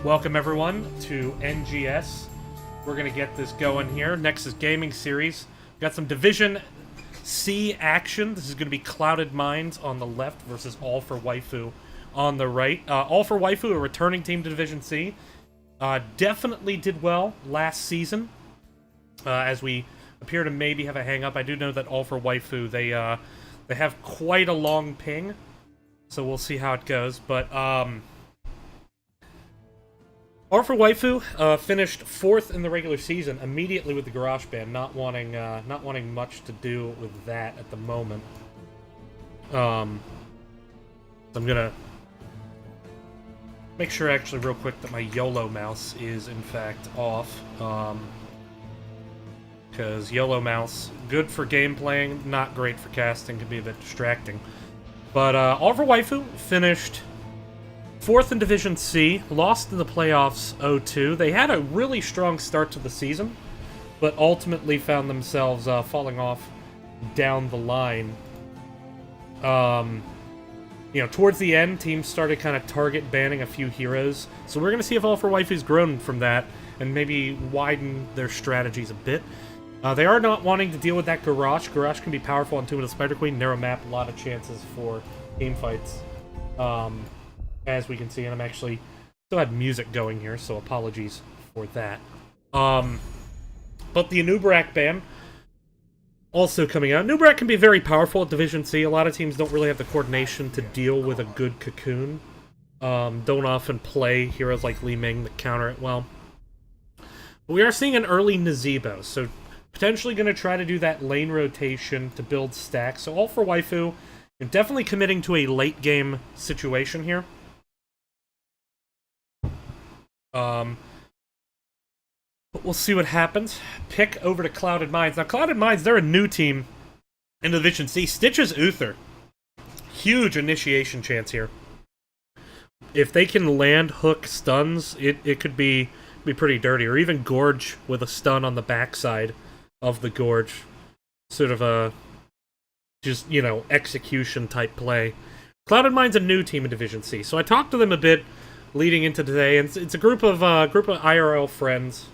Welcome everyone to NGS. We're gonna get this going here. Nexus Gaming Series. Got some Division C action. This is gonna be Clouded Minds on the left versus All for Waifu on the right. All for Waifu, a returning team to Division C, definitely did well last season. As we appear to maybe have a hang-up, I do know that All for Waifu, they have quite a long ping, so we'll see how it goes. But All for Waifu finished 4th in the regular season immediately with the Garage Band, not wanting much to do with that at the moment. So I'm gonna make sure actually real quick that my YOLO mouse is in fact off. Because YOLO mouse, good for game playing, not great for casting, can be a bit distracting. But All for Waifu finished 4th in Division C, lost in the playoffs 0-2. They had a really strong start to the season, but ultimately found themselves falling off down the line. You know, towards the end, teams started kind of target banning a few heroes. So we're going to see if All for Waifu's grown from that and maybe widen their strategies a bit. They are not wanting to deal with that Garage. Garage can be powerful on Tomb of the Spider Queen. Narrow map, a lot of chances for team fights. As we can see, and I'm actually still had music going here, so apologies for that. But the Anubarak ban also coming out. Anubarak can be very powerful at Division C. A lot of teams don't really have the coordination to deal with a good Cocoon. Don't often play heroes like Li Ming that counter it well. But we are seeing an early Nazebo, so potentially going to try to do that lane rotation to build stacks. So All for Waifu, and definitely committing to a late game situation here. But we'll see what happens. Pick over to Clouded Minds. Now, Clouded Minds, they're a new team in Division C. Stitches Uther. Huge initiation chance here. If they can land hook stuns, it could be pretty dirty. Or even Gorge with a stun on the backside of the Gorge. Sort of a, just, you know, execution type play. Clouded Minds a new team in Division C. So I talked to them a bit leading into today, and it's a group of IRL friends.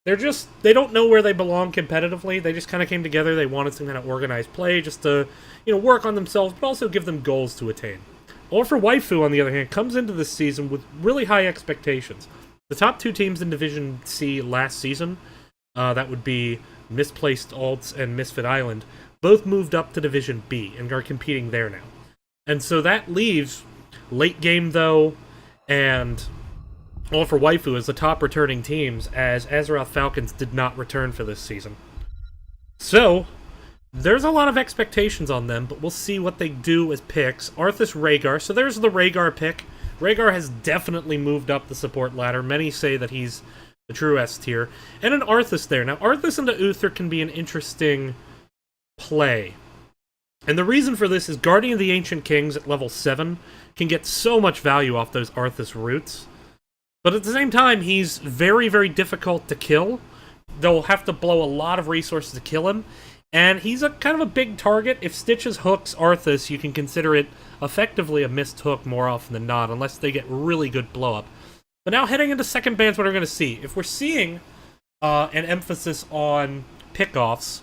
They don't know where they belong competitively. They just kind of came together. They wanted some kind of organized play just to, you know, work on themselves, but also give them goals to attain. All for Waifu, on the other hand, comes into this season with really high expectations. The top 2 teams in Division C last season, that would be Misplaced Alts and Misfit Island, both moved up to Division B and are competing there now. And so that leaves late game, though, and All for Waifu as the top returning teams, as Azeroth Falcons did not return for this season. So, there's a lot of expectations on them, but we'll see what they do as picks. ARTHAS Rhaegar, so there's the Rhaegar pick. Rhaegar has definitely moved up the support ladder. Many say that he's the true S tier. And an ARTHAS there. Now, ARTHAS into Uther can be an interesting play. And the reason for this is Guardian of the Ancient Kings at level 7 can get so much value off those ARTHAS roots. But at the same time, he's very, very difficult to kill. They'll have to blow a lot of resources to kill him. And he's a kind of a big target. If Stitches hooks ARTHAS, you can consider it effectively a missed hook more often than not, unless they get really good blow-up. But now heading into second bans, what we're going to see. If we're seeing an emphasis on pickoffs,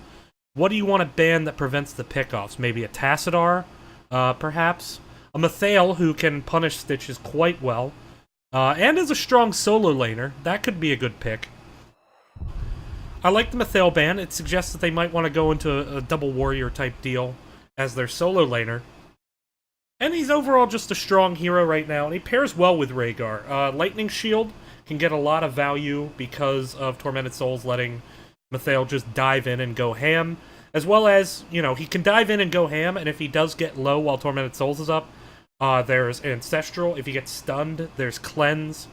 what do you want to ban that prevents the pickoffs? Maybe a Tassadar, perhaps? A Mathael, who can punish Stitches quite well. And is a strong solo laner. That could be a good pick. I like the Mathael ban. It suggests that they might want to go into a double warrior type deal as their solo laner. And he's overall just a strong hero right now, and he pairs well with Rhaegar. Lightning Shield can get a lot of value because of Tormented Souls letting Mathael just dive in and go ham. As well as, you know, he can dive in and go ham, and if he does get low while Tormented Souls is up, there's Ancestral. If he gets stunned, there's Cleanse.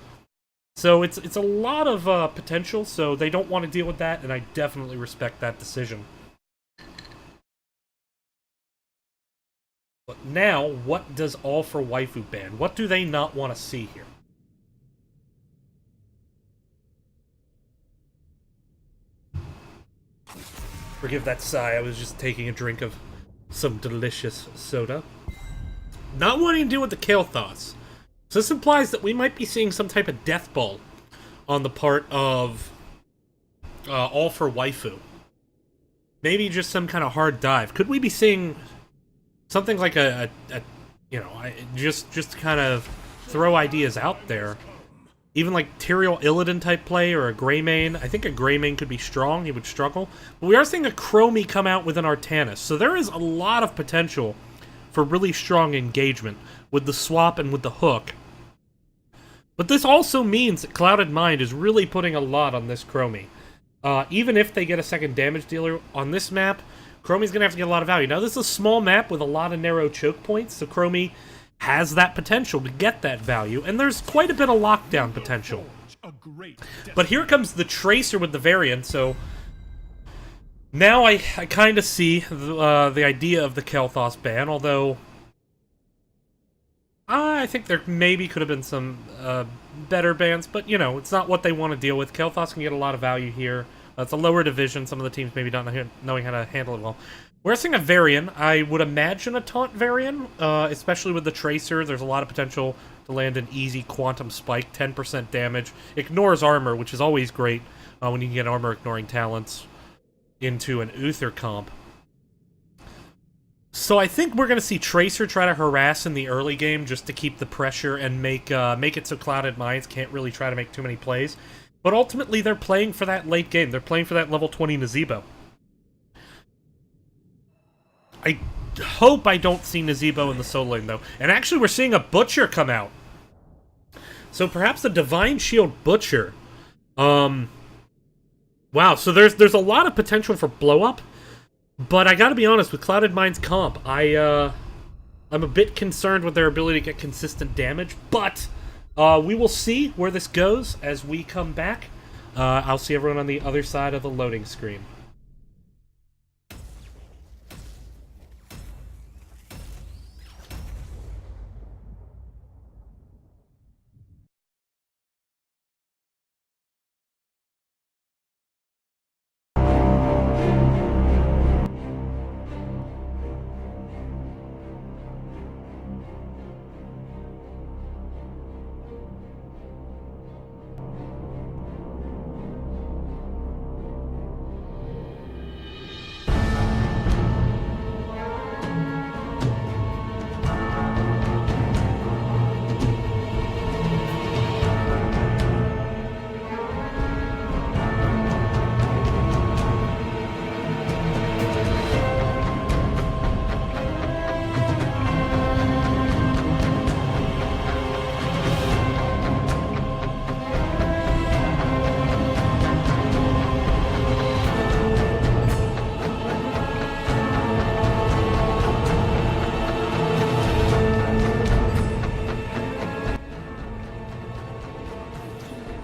So it's a lot of potential, so they don't want to deal with that, and I definitely respect that decision. But now, what does All for Waifu ban? What do they not want to see here? Forgive that sigh, I was just taking a drink of some delicious soda. Not wanting to deal with the Kael'thas. So this implies that we might be seeing some type of death ball on the part of All for Waifu. Maybe just some kind of hard dive. Could we be seeing something like a you know, just kind of throw ideas out there? Even like Tyrael Illidan type play or a Greymane. I think a Greymane could be strong. He would struggle. But we are seeing a Chromie come out with an ARTHAS. So there is a lot of potential for really strong engagement with the swap and with the hook. But this also means that Clouded Mind is really putting a lot on this Chromie. Even if they get a second damage dealer on this map, Chromie's going to have to get a lot of value. Now, this is a small map with a lot of narrow choke points, so Chromie has that potential to get that value, and there's quite a bit of lockdown potential. But here comes the Tracer with the VARIAN, so now I kind of see the idea of the Kael'thas ban, although I think there maybe could have been some better bans, but, you know, it's not what they want to deal with. Kael'thas can get a lot of value here. It's a lower division, some of the teams maybe not knowing how to handle it well. We're seeing a VARIAN. I would imagine a taunt VARIAN, especially with the Tracer. There's a lot of potential to land an easy Quantum Spike, 10% damage. Ignores armor, which is always great when you can get armor-ignoring talents into an Uther comp. So I think we're going to see Tracer try to harass in the early game just to keep the pressure and make it so Clouded Minds can't really try to make too many plays. But ultimately, they're playing for that late game. They're playing for that level 20 Nazeebo. I hope I don't see Nazeebo in the solo lane, though. And actually, we're seeing a Butcher come out. So perhaps a Divine Shield Butcher. Wow, so there's a lot of potential for blow-up. But I gotta be honest, with Clouded Mind's comp, I'm a bit concerned with their ability to get consistent damage. But we will see where this goes as we come back. I'll see everyone on the other side of the loading screen.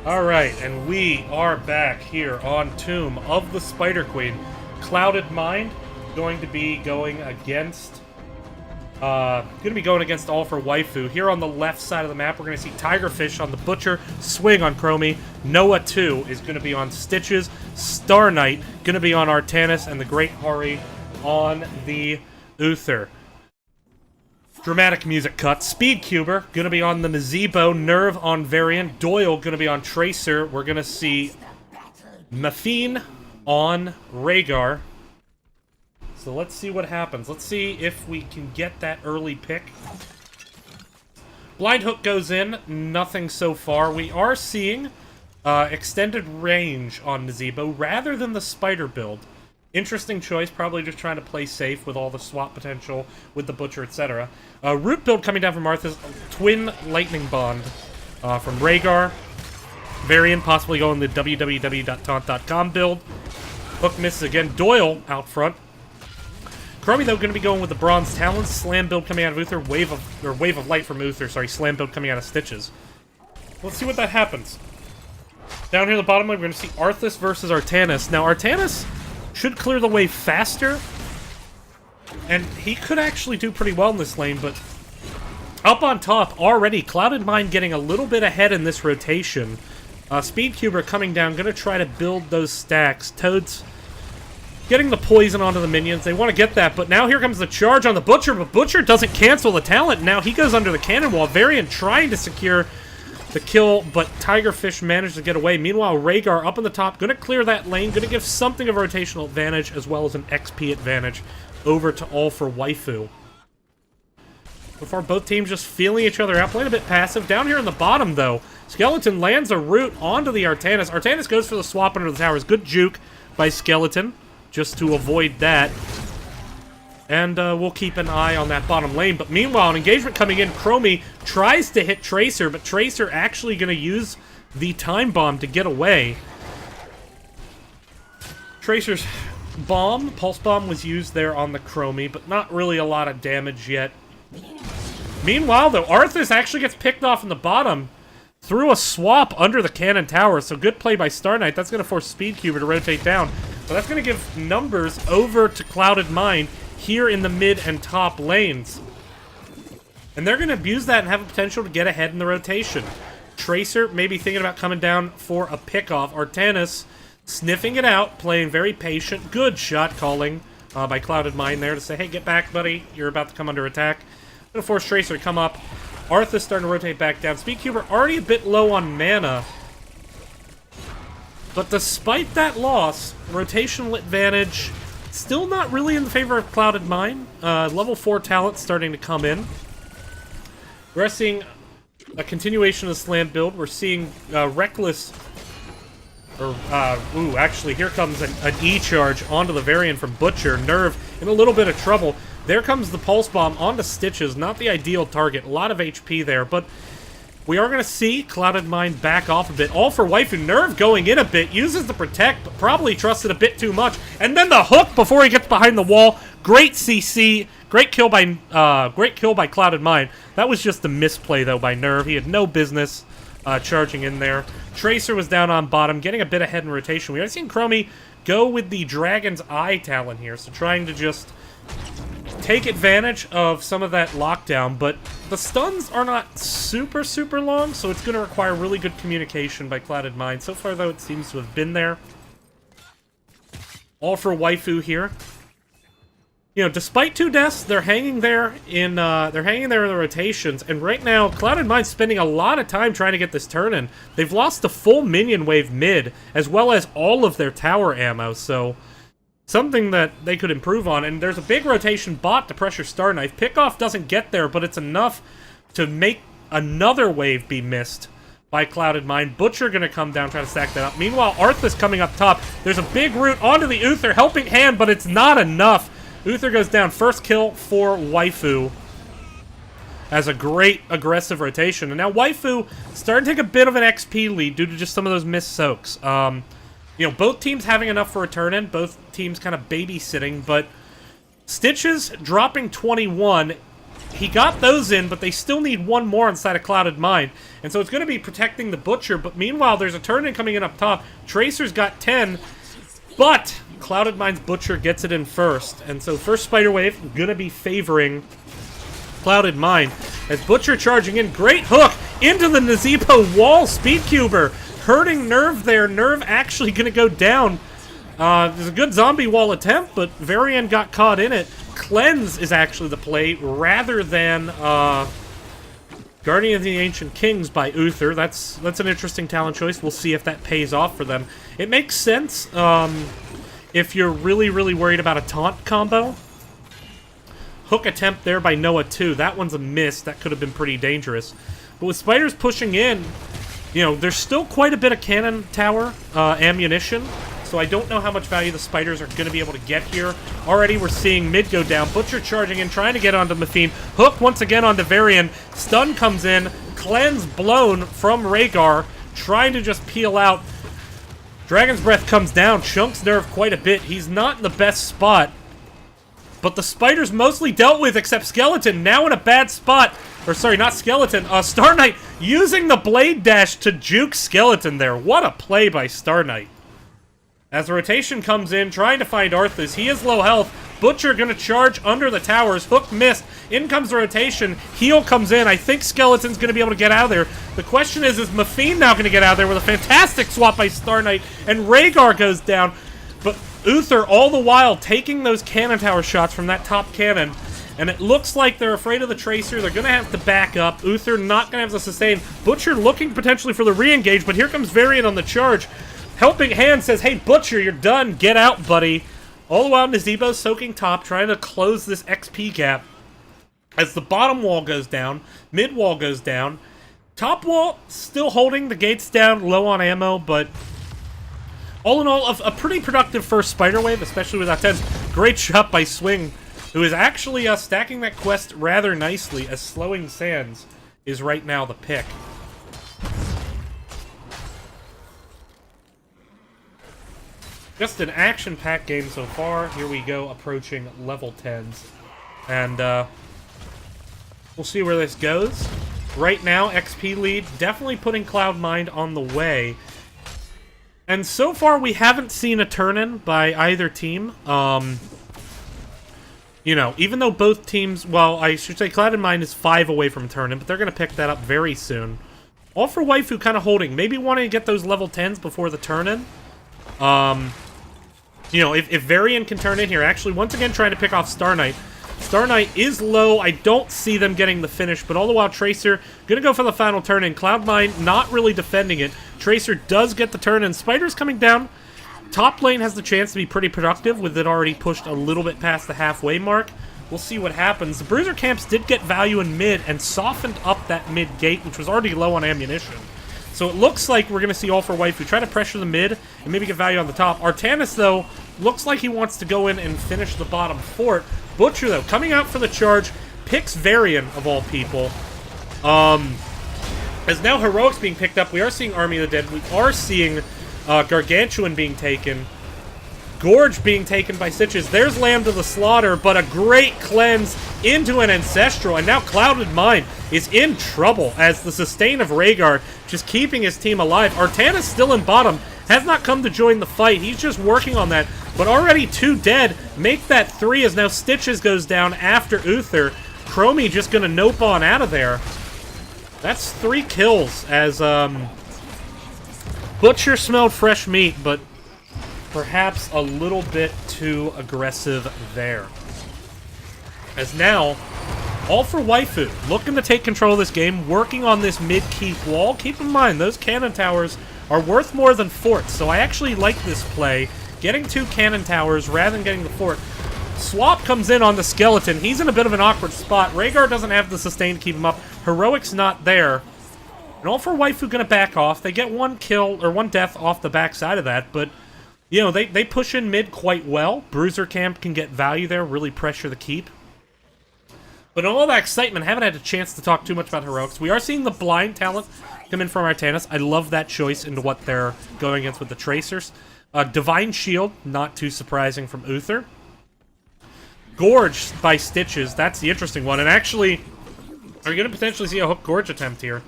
Alright, and we are back here on Tomb of the Spider Queen. Clouded Mind going to be going against All for Waifu. Here on the left side of the map, we're going to see Tigerfish on the Butcher, Swing on Chromie, Noah 2 is going to be on Stitches, Star Knight going to be on ARTHAS, and the Great Hari on the Uther. Dramatic music cut. Speedcuber, gonna be on the Nazeebo. Nerve on VARIAN. Doyle, gonna be on Tracer. We're gonna see Mafine on Rhaegar. So let's see what happens. Let's see if we can get that early pick. Blind Hook goes in. Nothing so far. We are seeing extended range on Nazeebo rather than the Spider build. Interesting choice, probably just trying to play safe with all the swap potential with the Butcher, etc. Root build coming down from ARTHAS, Twin Lightning Bond from Rhaegar. VARIAN possibly going the www.taunt.com build. Hook misses again. Doyle out front. Chromie, though, going to be going with the Bronze Talons. Slam build coming out of Uther. Wave of Light from Uther. Sorry, Slam build coming out of Stitches. Let's see what that happens. Down here at the bottom, we're going to see ARTHAS versus ARTHAS. Now, ARTHAS should clear the way faster, and he could actually do pretty well in this lane, but up on top already, Clouded Mind getting a little bit ahead in this rotation. Speedcuber coming down, gonna try to build those stacks. Toad's getting the poison onto the minions. They want to get that, but now here comes the charge on the Butcher, but Butcher doesn't cancel the talent. Now he goes under the cannon wall. Varian trying to secure the kill, but Tigerfish managed to get away. Meanwhile, Rhaegar up on the top, going to clear that lane, going to give something of a rotational advantage as well as an XP advantage over to All for Waifu. So far, both teams just feeling each other out, playing a bit passive. Down here in the bottom, though, Skeleton lands a root onto the ARTHAS. ARTHAS goes for the swap under the towers. Good juke by Skeleton, just to avoid that. And we'll keep an eye on that bottom lane. But meanwhile, an engagement coming in. Chromie tries to hit Tracer, but Tracer actually going to use the Time Bomb to get away. Tracer's bomb, Pulse Bomb, was used there on the Chromie, but not really a lot of damage yet. Meanwhile, though, ARTHAS actually gets picked off in the bottom through a swap under the cannon tower. So good play by Star Knight. That's going to force Speedcuber to rotate down. But that's going to give numbers over to Clouded Mind here in the mid and top lanes. And they're going to abuse that and have a potential to get ahead in the rotation. Tracer maybe thinking about coming down for a pickoff. ARTHAS sniffing it out, playing very patient. Good shot calling by Clouded Mind there to say, hey, get back, buddy. You're about to come under attack. Going to force Tracer to come up. ARTHAS starting to rotate back down. Speedcuber already a bit low on mana. But despite that loss, rotational advantage still not really in the favor of Clouded Mind. Level 4 talent starting to come in. We're seeing a continuation of the Slam build. We're seeing Reckless... actually, here comes an E-charge onto the Varian from Butcher. Nerve in a little bit of trouble. There comes the Pulse Bomb onto Stitches. Not the ideal target. A lot of HP there, but we are going to see Clouded Mind back off a bit. All for Waifu. Nerve going in a bit. Uses the Protect, but probably trusted a bit too much. And then the hook before he gets behind the wall. Great CC. Great kill by Clouded Mind. That was just a misplay, though, by Nerve. He had no business charging in there. Tracer was down on bottom, getting a bit ahead in rotation. We are seeing Chromie go with the Dragon's Eye talent here, so trying to just take advantage of some of that lockdown, but the stuns are not super, super long, so it's going to require really good communication by Clouded Mind. So far, though, it seems to have been there. All for Waifu here. You know, despite 2 deaths, they're hanging there in the rotations, and right now, Clouded Mind's spending a lot of time trying to get this turn in. They've lost the full minion wave mid, as well as all of their tower ammo, so something that they could improve on. And there's a big rotation bot to pressure Star Knife. Pickoff doesn't get there, but it's enough to make another wave be missed by Clouded Mind. Butcher gonna come down, try to stack that up. Meanwhile, ARTHAS coming up top. There's a big root onto the Uther, helping hand, but it's not enough. Uther goes down. First kill for Waifu. As a great aggressive rotation. And now Waifu starting to take a bit of an XP lead due to just some of those missed soaks. You know, both teams having enough for a turn in. Both teams kind of babysitting. But Stitches dropping 21. He got those in, but they still need one more inside of Clouded Mind. And so it's going to be protecting the Butcher. But meanwhile, there's a turn in coming in up top. Tracer's got 10. But Clouded Mind's Butcher gets it in first. And so first Spider Wave going to be favoring Clouded Mind. As Butcher charging in. Great hook into the Nazeebo wall. Speedcuber hurting Nerve there. Nerve actually going to go down. There's a good zombie wall attempt, but Varian got caught in it. Cleanse is actually the play rather than Guardian of the Ancient Kings by Uther. That's an interesting talent choice. We'll see if that pays off for them. It makes sense if you're really, really worried about a taunt combo. Hook attempt there by Noah too. That one's a miss. That could have been pretty dangerous. But with Spiders pushing in, you know, there's still quite a bit of cannon tower ammunition. So I don't know how much value the Spiders are going to be able to get here. Already we're seeing mid go down. Butcher charging in, trying to get onto Mafine. Hook once again onto Varian. Stun comes in. Cleanse blown from Rhaegar. Trying to just peel out. Dragon's Breath comes down. Chunks Nerve quite a bit. He's not in the best spot. But the Spiders mostly dealt with, except Skeleton now in a bad spot. Or sorry, not Skeleton. Star Knight using the Blade Dash to juke Skeleton there. What a play by Star Knight. As the rotation comes in, trying to find ARTHAS. He is low health. Butcher going to charge under the towers. Hook missed. In comes the rotation. Heal comes in. I think Skeleton's going to be able to get out of there. The question is Mafine now going to get out of there with a fantastic swap by Star Knight? And Rhaegar goes down. But Uther, all the while, taking those cannon tower shots from that top cannon. And it looks like they're afraid of the Tracer. They're going to have to back up. Uther not going to have the sustain. Butcher looking potentially for the re-engage, but here comes Varian on the charge. Helping Hand says, hey, Butcher, you're done. Get out, buddy. All the while, Nazebo soaking top, trying to close this XP gap. As the bottom wall goes down, mid wall goes down. Top wall still holding. The gates down, low on ammo, but all in all, a pretty productive first Spider Wave, especially with that 10. Great shot by Swing, who is actually stacking that quest rather nicely, as Slowing Sands is right now the pick. Just an action-packed game so far. Here we go, approaching level 10s. And we'll see where this goes. Right now, XP lead, definitely putting Cloud9 on the way. And so far, we haven't seen a turn-in by either team. You know, even though both teams... Well, I should say Cloud9 is 5 away from a turn-in, but they're going to pick that up very soon. All for Waifu kind of holding. Maybe wanting to get those level 10s before the turn-in. You know, if Varian can turn in here, actually, once again, trying to pick off Star Knight. Star Knight is low. I don't see them getting the finish, but all the while, Tracer gonna go for the final turn-in. Cloud9 not really defending it. Tracer does get the turn-in. Spider's coming down. Top lane has the chance to be pretty productive, with it already pushed a little bit past the halfway mark. We'll see what happens. The Bruiser Camps did get value in mid and softened up that mid gate, which was already low on ammunition. So it looks like we're going to see All for Waifu try to pressure the mid and maybe get value on the top. ARTHAS, though, looks like he wants to go in and finish the bottom fort. Butcher, though, coming out for the charge, picks Varian, of all people. As now Heroics being picked up, we are seeing Army of the Dead. We are seeing Gargantuan being taken. Gorge being taken by Stitches. There's Lamb to the slaughter, but a great cleanse into an Ancestral. And now Clouded Mind is in trouble as the sustain of Rhaegar just keeping his team alive. Artana's still in bottom. Has not come to join the fight. He's just working on that. But already 2 dead. Make that 3 as now Stitches goes down after Uther. Chromie just going to nope on out of there. That's 3 kills as Butcher smelled fresh meat, but perhaps a little bit too aggressive there. As now, All for Waifu, looking to take control of this game, working on this mid-keep wall. Keep in mind, those cannon towers are worth more than forts, so I actually like this play. Getting 2 cannon towers rather than getting the fort. Swap comes in on the skeleton. He's in a bit of an awkward spot. Rhaegar doesn't have the sustain to keep him up. Heroic's not there. And All for Waifu gonna back off. They get 1 kill, or 1 death off the backside of that, but you know, they push in mid quite well. Bruiser Camp can get value there, really pressure the keep. But in all that excitement, haven't had a chance to talk too much about Heroics. We are seeing the blind talent come in from ARTHAS. I love that choice into what they're going against with the Tracers. Divine Shield, not too surprising from Uther. Gorge by Stitches, that's the interesting one. And actually, are you going to potentially see a Hook Gorge attempt here?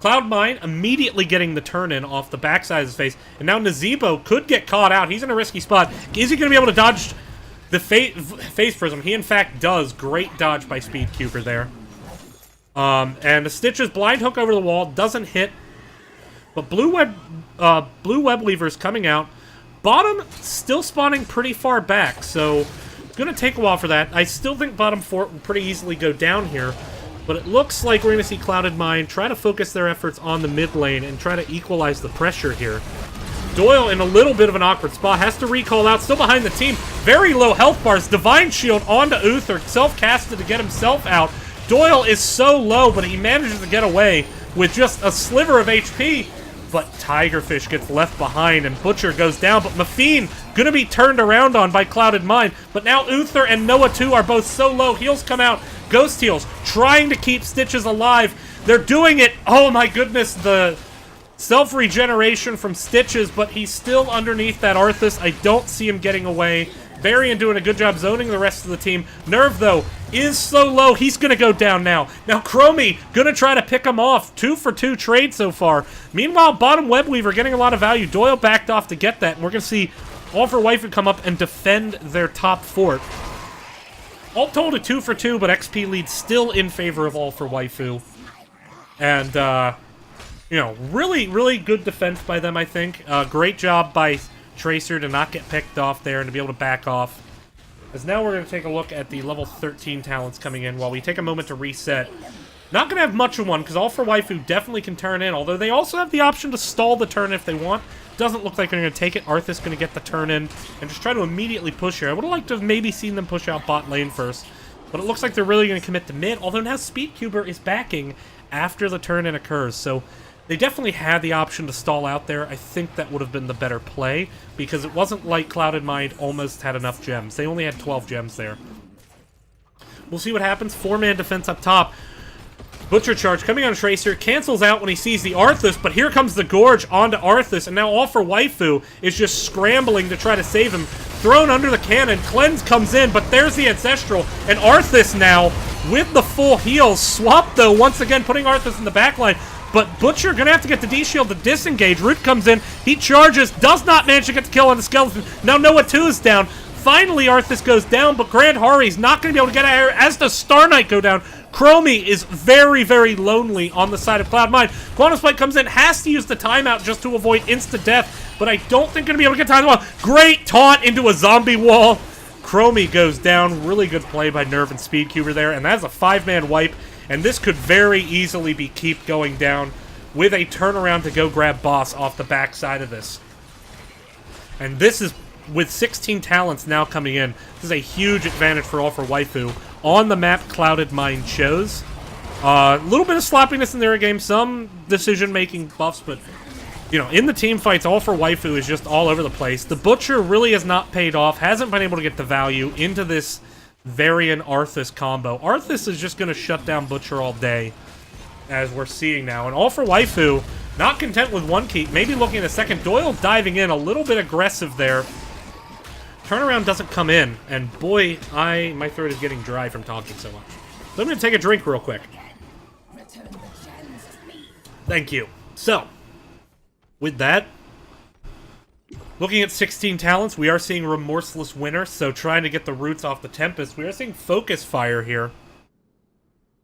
Cloud9 immediately getting the turn-in off the backside of his face. And now Nazebo could get caught out. He's in a risky spot. Is he going to be able to dodge the Phase Prism? He, in fact, does. Great dodge by Speedcuber there. And the Stitches blind hook over the wall. Doesn't hit. But Blue Web Weaver's coming out. Bottom still spawning pretty far back. So it's going to take a while for that. I still think bottom fort will pretty easily go down here. But it looks like we're going to see Clouded Mind try to focus their efforts on the mid lane and try to equalize the pressure here. Doyle in a little bit of an awkward spot. Has to recall out. Still behind the team. Very low health bars. Divine Shield onto Uther. Self-casted to get himself out. Doyle is so low, but he manages to get away with just a sliver of HP. But Tigerfish gets left behind and Butcher goes down. But Mafine going to be turned around on by Clouded Mind. But now Uther and Noah 2 are both so low. Heals come out. Ghost heals, trying to keep Stitches alive. They're doing it. Oh my goodness, the self-regeneration from Stitches, but he's still underneath that ARTHAS. I don't see him getting away. Varian doing a good job zoning the rest of the team. Nerve, though, is so low. He's going to go down now. Now, Chromie going to try to pick him off. 2 for 2 trade so far. Meanwhile, bottom Webweaver getting a lot of value. Doyle backed off to get that, and we're going to see All for Waifu come up and defend their top fort. All told, a 2 for 2, but XP lead still in favor of All for Waifu. And, you know, really, really good defense by them, I think. Great job by Tracer to not get picked off there and to be able to back off. As now we're going to take a look at the level 13 talents coming in while we take a moment to reset. Not going to have much of one, because All for Waifu definitely can turn in, although they also have the option to stall the turn if they want. Doesn't look like they're going to take it. ARTHAS going to get the turn in and just try to immediately push here. I would have liked to have maybe seen them push out bot lane first, but it looks like they're really going to commit to mid, although now Speedcuber is backing after the turn in occurs, so they definitely had the option to stall out there. I think that would have been the better play, because it wasn't like Clouded Mind almost had enough gems. They only had 12 gems there. We'll see what happens. 4-man defense up top. Butcher charge coming on Tracer, cancels out when he sees the ARTHAS, but here comes the Gorge onto ARTHAS, and now All for Waifu is just scrambling to try to save him. Thrown under the cannon, Cleanse comes in, but there's the Ancestral, and ARTHAS now with the full heals. Swap, though, once again putting ARTHAS in the backline, but Butcher gonna have to get the D-Shield to disengage. Root comes in, he charges, does not manage to get the kill on the Skeleton. Now Noah 2 is down. Finally, ARTHAS goes down, but Grand Hari's not going to be able to get out of here as does Star Knight go down. Chromie is very, very lonely on the side of Cloud Mind. Quantum Spike comes in, has to use the timeout just to avoid insta-death, but I don't think going to be able to get time well. Great taunt into a zombie wall. Chromie goes down. Really good play by Nerve and Speedcuber there, and that's a 5-man wipe, and this could very easily be Keep going down with a turnaround to go grab Boss off the backside of this. And this is, with 16 talents now coming in, this is a huge advantage for All for Waifu. On the map, Clouded Mind shows. A little bit of sloppiness in their game, some decision-making buffs, but, you know, in the team fights, All for Waifu is just all over the place. The Butcher really has not paid off, hasn't been able to get the value into this Varian ARTHAS combo. ARTHAS is just going to shut down Butcher all day, as we're seeing now. And All for Waifu, not content with one keep, maybe looking at a second. Doyle diving in, a little bit aggressive there. Turnaround doesn't come in, and boy, my throat is getting dry from talking so much. So I'm going to take a drink real quick. Thank you. So, with that, looking at 16 talents, we are seeing Remorseless Winner, so trying to get the roots off the Tempest. We are seeing Focus Fire here.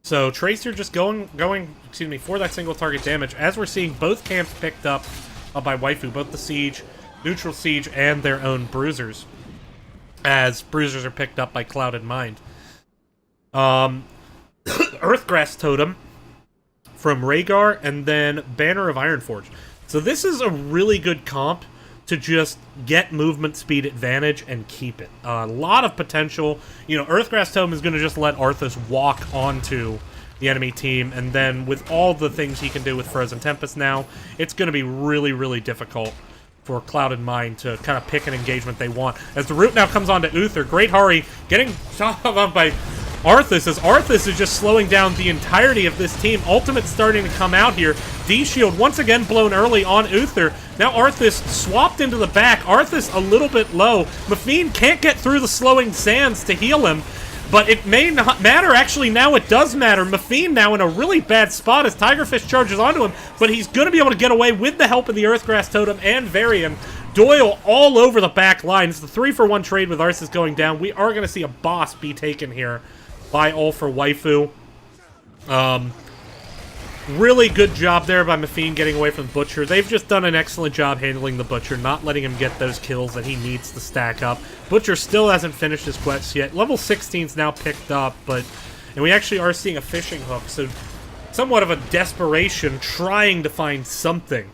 So Tracer just going, for that single target damage, as we're seeing both camps picked up by Waifu, both the Siege, Neutral Siege, and their own Bruisers, as Bruisers are picked up by Clouded Mind. Earthgrass Totem from Rhaegar, and then Banner of Ironforge. So this is a really good comp to just get movement speed advantage and keep it. A lot of potential. You know, Earthgrass Totem is going to just let ARTHAS walk onto the enemy team, and then with all the things he can do with Frozen Tempest now, it's going to be really, really difficult for Clouded Mind to kind of pick an engagement they want. As the root now comes on to Uther, Great Hari getting shot on by ARTHAS, as ARTHAS is just slowing down the entirety of this team. Ultimate starting to come out here. D-Shield once again blown early on Uther. Now ARTHAS swapped into the back. ARTHAS a little bit low. Mafine can't get through the slowing sands to heal him, but it may not matter. Actually, now it does matter. Mafine now in a really bad spot as Tigerfish charges onto him, but he's going to be able to get away with the help of the Earthgrass Totem and Varian. Doyle all over the back line. It's the 3-for-1 trade with ARTHAS going down. We are going to see a boss be taken here by All for Waifu. Really good job there by Mafine getting away from the Butcher. They've just done an excellent job handling the Butcher, not letting him get those kills that he needs to stack up. Butcher still hasn't finished his quest yet. Level 16's now picked up, and we actually are seeing a fishing hook, so somewhat of a desperation trying to find something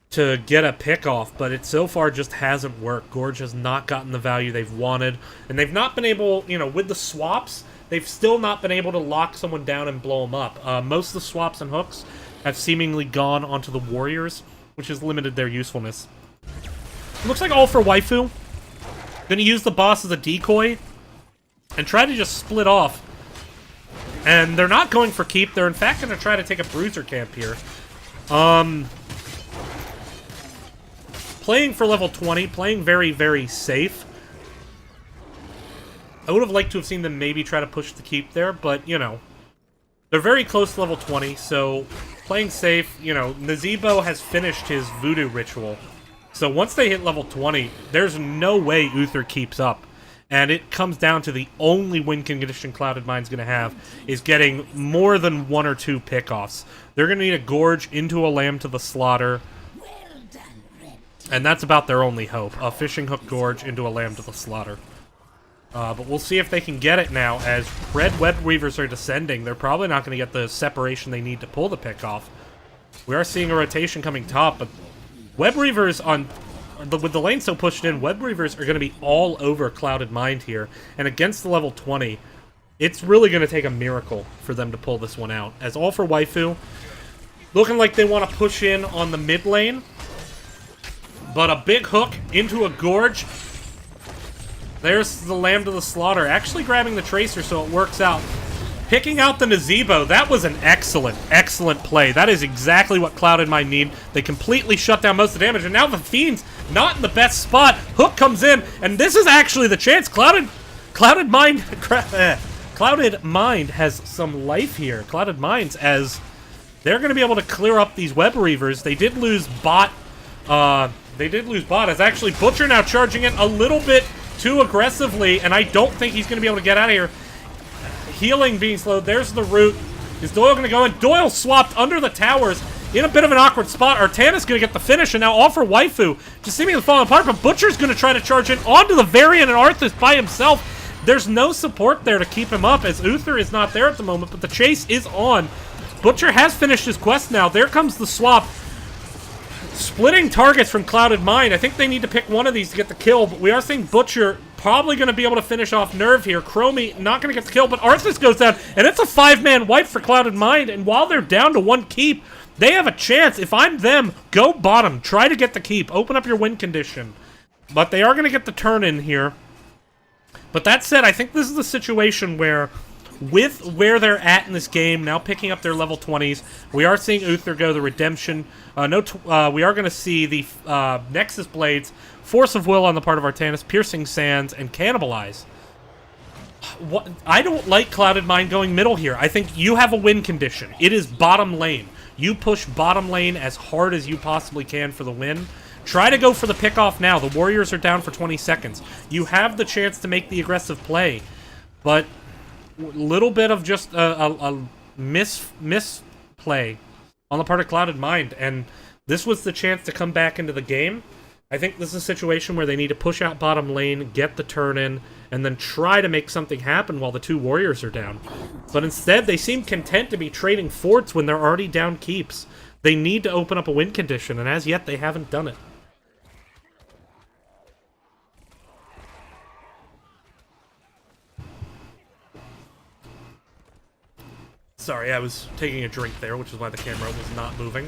to get a pick off, but it so far just hasn't worked. Gorge has not gotten the value they've wanted, and they've not been able, you know, with the swaps, they've still not been able to lock someone down and blow them up. Most of the swaps and hooks have seemingly gone onto the warriors, which has limited their usefulness. It looks like All for Waifu gonna use the boss as a decoy and try to just split off. And they're not going for keep. They're in fact gonna try to take a Bruiser camp here. Playing for level 20, playing very, very safe. I would have liked to have seen them maybe try to push the keep there, but, you know, they're very close to level 20, so playing safe, you know, Nazebo has finished his voodoo ritual. So once they hit level 20, there's no way Uther keeps up. And it comes down to the only win condition Clouded Mind's going to have is getting more than 1 or 2 pickoffs. They're going to need a Gorge into a Lamb to the Slaughter. And that's about their only hope. A fishing hook gorge into a lamb to the slaughter. But we'll see if they can get it now. As red web weavers are descending, they're probably not going to get the separation they need to pull the pick off. We are seeing a rotation coming top, but web weavers on... with the lane still pushed in, web weavers are going to be all over Clouded Mind here. And against the level 20, it's really going to take a miracle for them to pull this one out. As all for Waifu, looking like they want to push in on the mid lane. But a big hook into a gorge. There's the lamb to the slaughter. Actually grabbing the tracer so it works out. Picking out the Nazebo. That was an excellent, excellent play. That is exactly what Clouded Mind need. They completely shut down most of the damage. And now the Fiend's not in the best spot. Hook comes in. And this is actually the chance. Clouded Mind has some life here. Clouded Minds, as they're going to be able to clear up these web reavers. They did lose bot. As actually Butcher now charging in a little bit too aggressively, and I don't think he's going to be able to get out of here. Healing being slowed. There's the root. Is Doyle going to go in? Doyle swapped under the towers in a bit of an awkward spot. ARTHAS going to get the finish, and now all for Waifu. Just seemingly falling apart, but Butcher's going to try to charge in onto the VARIAN and ARTHAS by himself. There's no support there to keep him up, as Uther is not there at the moment, but the chase is on. Butcher has finished his quest now. There comes the swap. Splitting targets from Clouded Mind. I think they need to pick one of these to get the kill, but we are seeing Butcher probably going to be able to finish off Nerve here. Chromie not going to get the kill, but ARTHAS goes down, and it's a 5-man wipe for Clouded Mind, and while they're down to 1 keep, they have a chance. If I'm them, go bottom. Try to get the keep. Open up your win condition. But they are going to get the turn in here. But that said, I think this is a situation where, with where they're at in this game, now picking up their level 20s, we are seeing Uther go the Redemption. We are going to see the Nexus Blades, Force of Will on the part of ARTHAS, Piercing Sands, and Cannibalize. I don't like Clouded Mind going middle here. I think you have a win condition. It is bottom lane. You push bottom lane as hard as you possibly can for the win. Try to go for the pick-off now. The Warriors are down for 20 seconds. You have the chance to make the aggressive play, but a little bit of just a misplay on the part of Clouded Mind, and this was the chance to come back into the game. I think this is a situation where they need to push out bottom lane, get the turn in, and then try to make something happen while the 2 Warriors are down. But instead, they seem content to be trading forts when they're already down keeps. They need to open up a win condition, and as yet, they haven't done it. Sorry, I was taking a drink there, which is why the camera was not moving.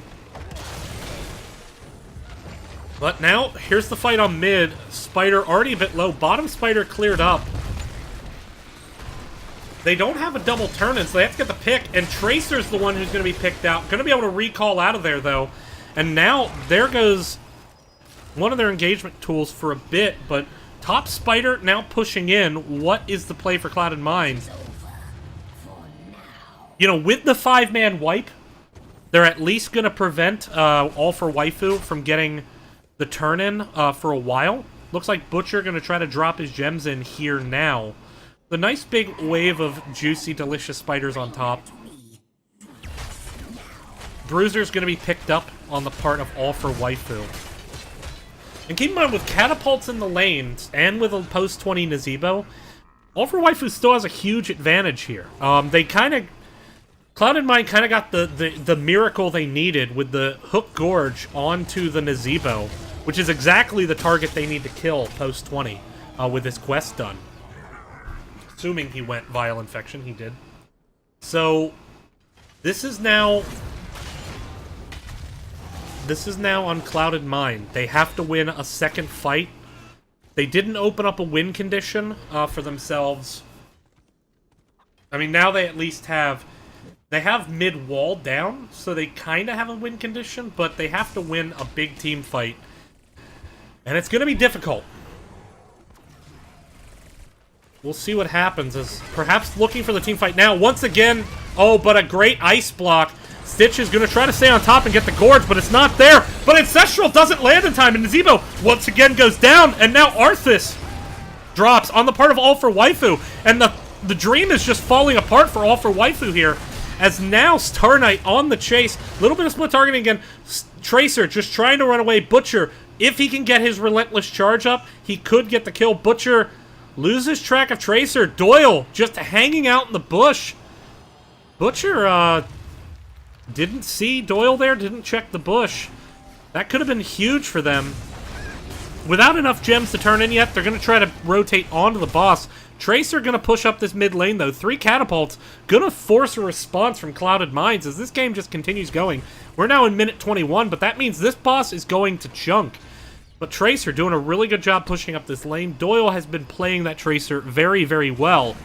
But now, here's the fight on mid. Spider already a bit low. Bottom Spider cleared up. They don't have a double turn-in, so they have to get the pick, and Tracer's the one who's going to be picked out. Going to be able to recall out of there, though. And now, there goes one of their engagement tools for a bit, but top Spider now pushing in. What is the play for Clouded Mind? You know, with the 5-man wipe, they're at least going to prevent all for Waifu from getting the turn-in for a while. Looks like Butcher going to try to drop his gems in here now. The nice big wave of juicy, delicious spiders on top. Bruiser's going to be picked up on the part of all for Waifu. And keep in mind, with catapults in the lanes and with a post-20 Nazebo, all for Waifu still has a huge advantage here. They kind of... Clouded Mind kind of got the miracle they needed with the Hook Gorge onto the Nazebo, which is exactly the target they need to kill post-20 with his quest done. Assuming he went Vial Infection, he did. So, this is now on Clouded Mind. They have to win a second fight. They didn't open up a win condition for themselves. I mean, now they at least have... They have mid-wall down, so they kind of have a win condition, but they have to win a big team fight. And it's going to be difficult. We'll see what happens, as perhaps looking for the team fight now. Once again, oh, but a great ice block. Stitch is going to try to stay on top and get the Gorge, but it's not there. But Ancestral doesn't land in time, and Nazebo once again goes down, and now ARTHAS drops on the part of All for Waifu. And the dream is just falling apart for All for Waifu here. As now Star Knight on the chase. A little bit of split targeting again. Tracer just trying to run away. Butcher If he can get his relentless charge up, he could get the kill. Butcher loses track of Tracer. Doyle just hanging out in the bush. Butcher didn't see Doyle there, didn't check the bush. That could have been huge for them. Without enough gems to turn in yet, they're going to try to rotate onto the boss. Tracer going to push up this mid lane, though. 3 catapults. Going to force a response from Clouded Minds as this game just continues going. We're now in minute 21, but that means this boss is going to chunk. But Tracer doing a really good job pushing up this lane. Doyle has been playing that Tracer very, very well.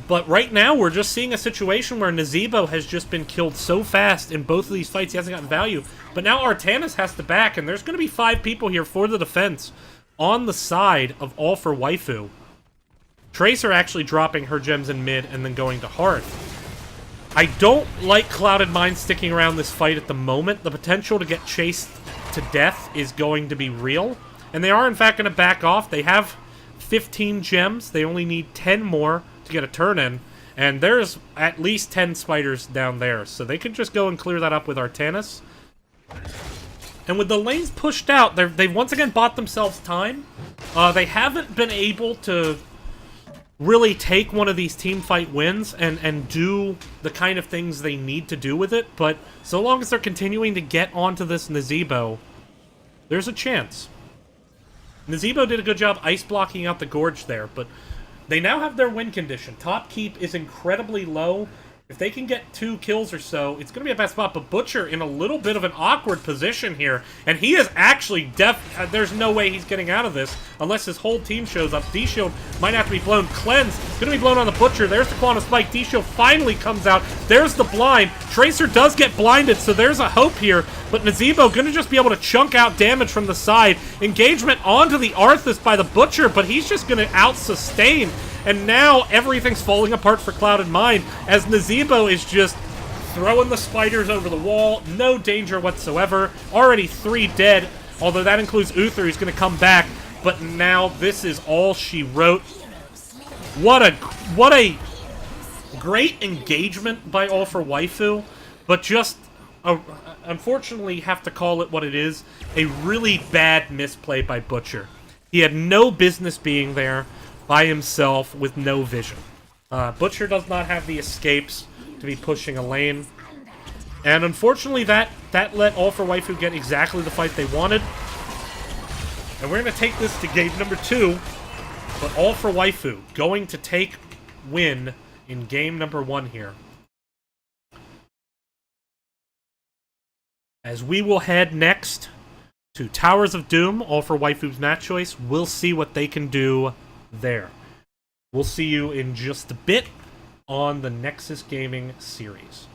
But right now, we're just seeing a situation where Nazeebo has just been killed so fast in both of these fights, he hasn't gotten value. But now ARTHAS has to back, and there's going to be 5 people here for the defense on the side of All for Waifu. Tracer actually dropping her gems in mid and then going to Hearth. I don't like Clouded Minds sticking around this fight at the moment. The potential to get chased to death is going to be real. And they are, in fact, going to back off. They have 15 gems. They only need 10 more to get a turn in, and there's at least 10 spiders down there, so they could just go and clear that up with ARTHAS. And with the lanes pushed out, they've once again bought themselves time. They haven't been able to really take one of these team fight wins and do the kind of things they need to do with it, but so long as they're continuing to get onto this Nazeebo, there's a chance. Nazeebo did a good job ice blocking out the Gorge there, but they now have their win condition. Top keep is incredibly low. If they can get 2 kills or so, it's going to be a bad spot. But Butcher in a little bit of an awkward position here. And he is actually there's no way he's getting out of this unless his whole team shows up. D-Shield might have to be blown. Cleanse going to be blown on the Butcher. There's the Quantum Spike. D-Shield finally comes out. There's the blind. Tracer does get blinded, so there's a hope here. But Nazeebo going to just be able to chunk out damage from the side. Engagement onto the ARTHAS by the Butcher, but he's just going to out-sustain. And now everything's falling apart for Clouded Mind as Nazeebo is just throwing the spiders over the wall. No danger whatsoever. Already 3 dead, although that includes Uther, who's going to come back. But now this is all she wrote. What a great engagement by All for Waifu, but just unfortunately have to call it what it is, a really bad misplay by Butcher. He had no business being there by himself with no vision. Butcher does not have the escapes to be pushing a lane. And unfortunately, that let All for Waifu get exactly the fight they wanted. And we're going to take this to game number 2. But All for Waifu going to take win in game number 1 here. As we will head next to Towers of Doom, All for Waifu's match choice. We'll see what they can do there. We'll see you in just a bit on the Nexus Gaming series.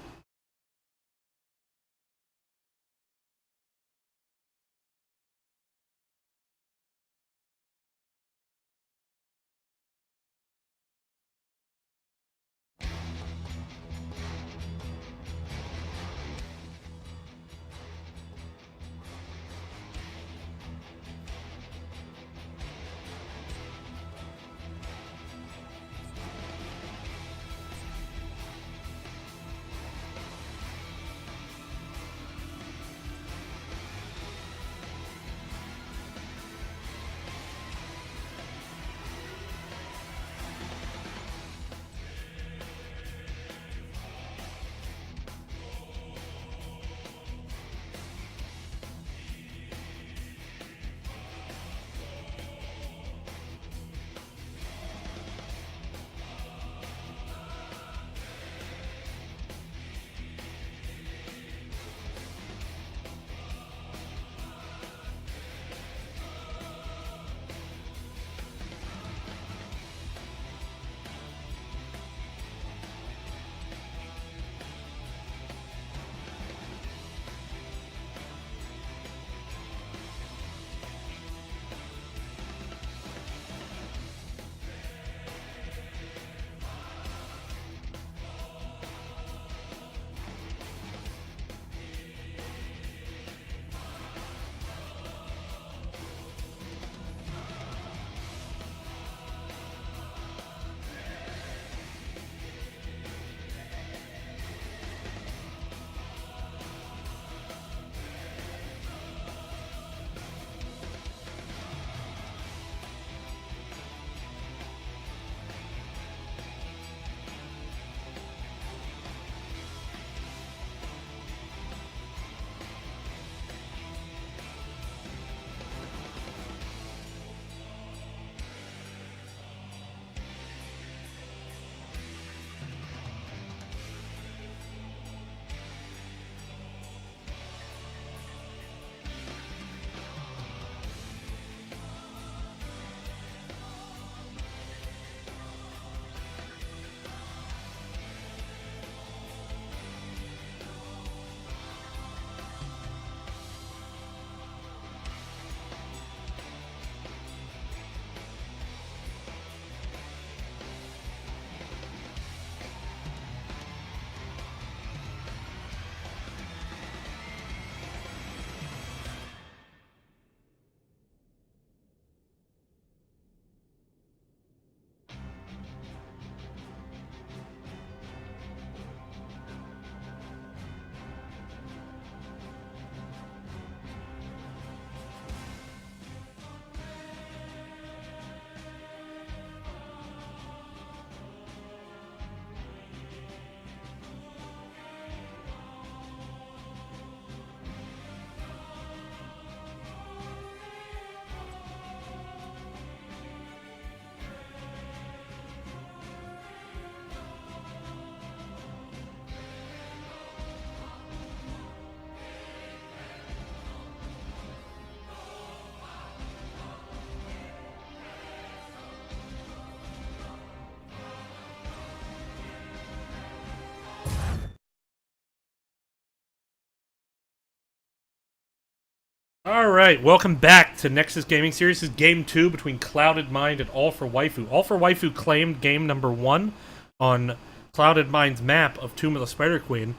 Alright, welcome back to Nexus Gaming Series. This is Game 2 between Clouded Mind and All for Waifu. All for Waifu claimed game number 1 on Clouded Mind's map of Tomb of the Spider Queen.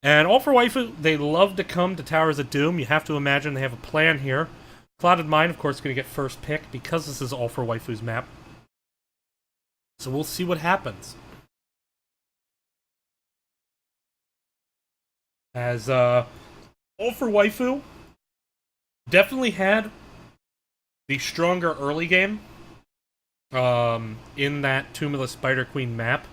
And All for Waifu, they love to come to Towers of Doom. You have to imagine they have a plan here. Clouded Mind, of course, is going to get first pick because this is All for Waifu's map. So we'll see what happens. As, All for Waifu definitely had the stronger early game in that Tomb of the Spider Queen map.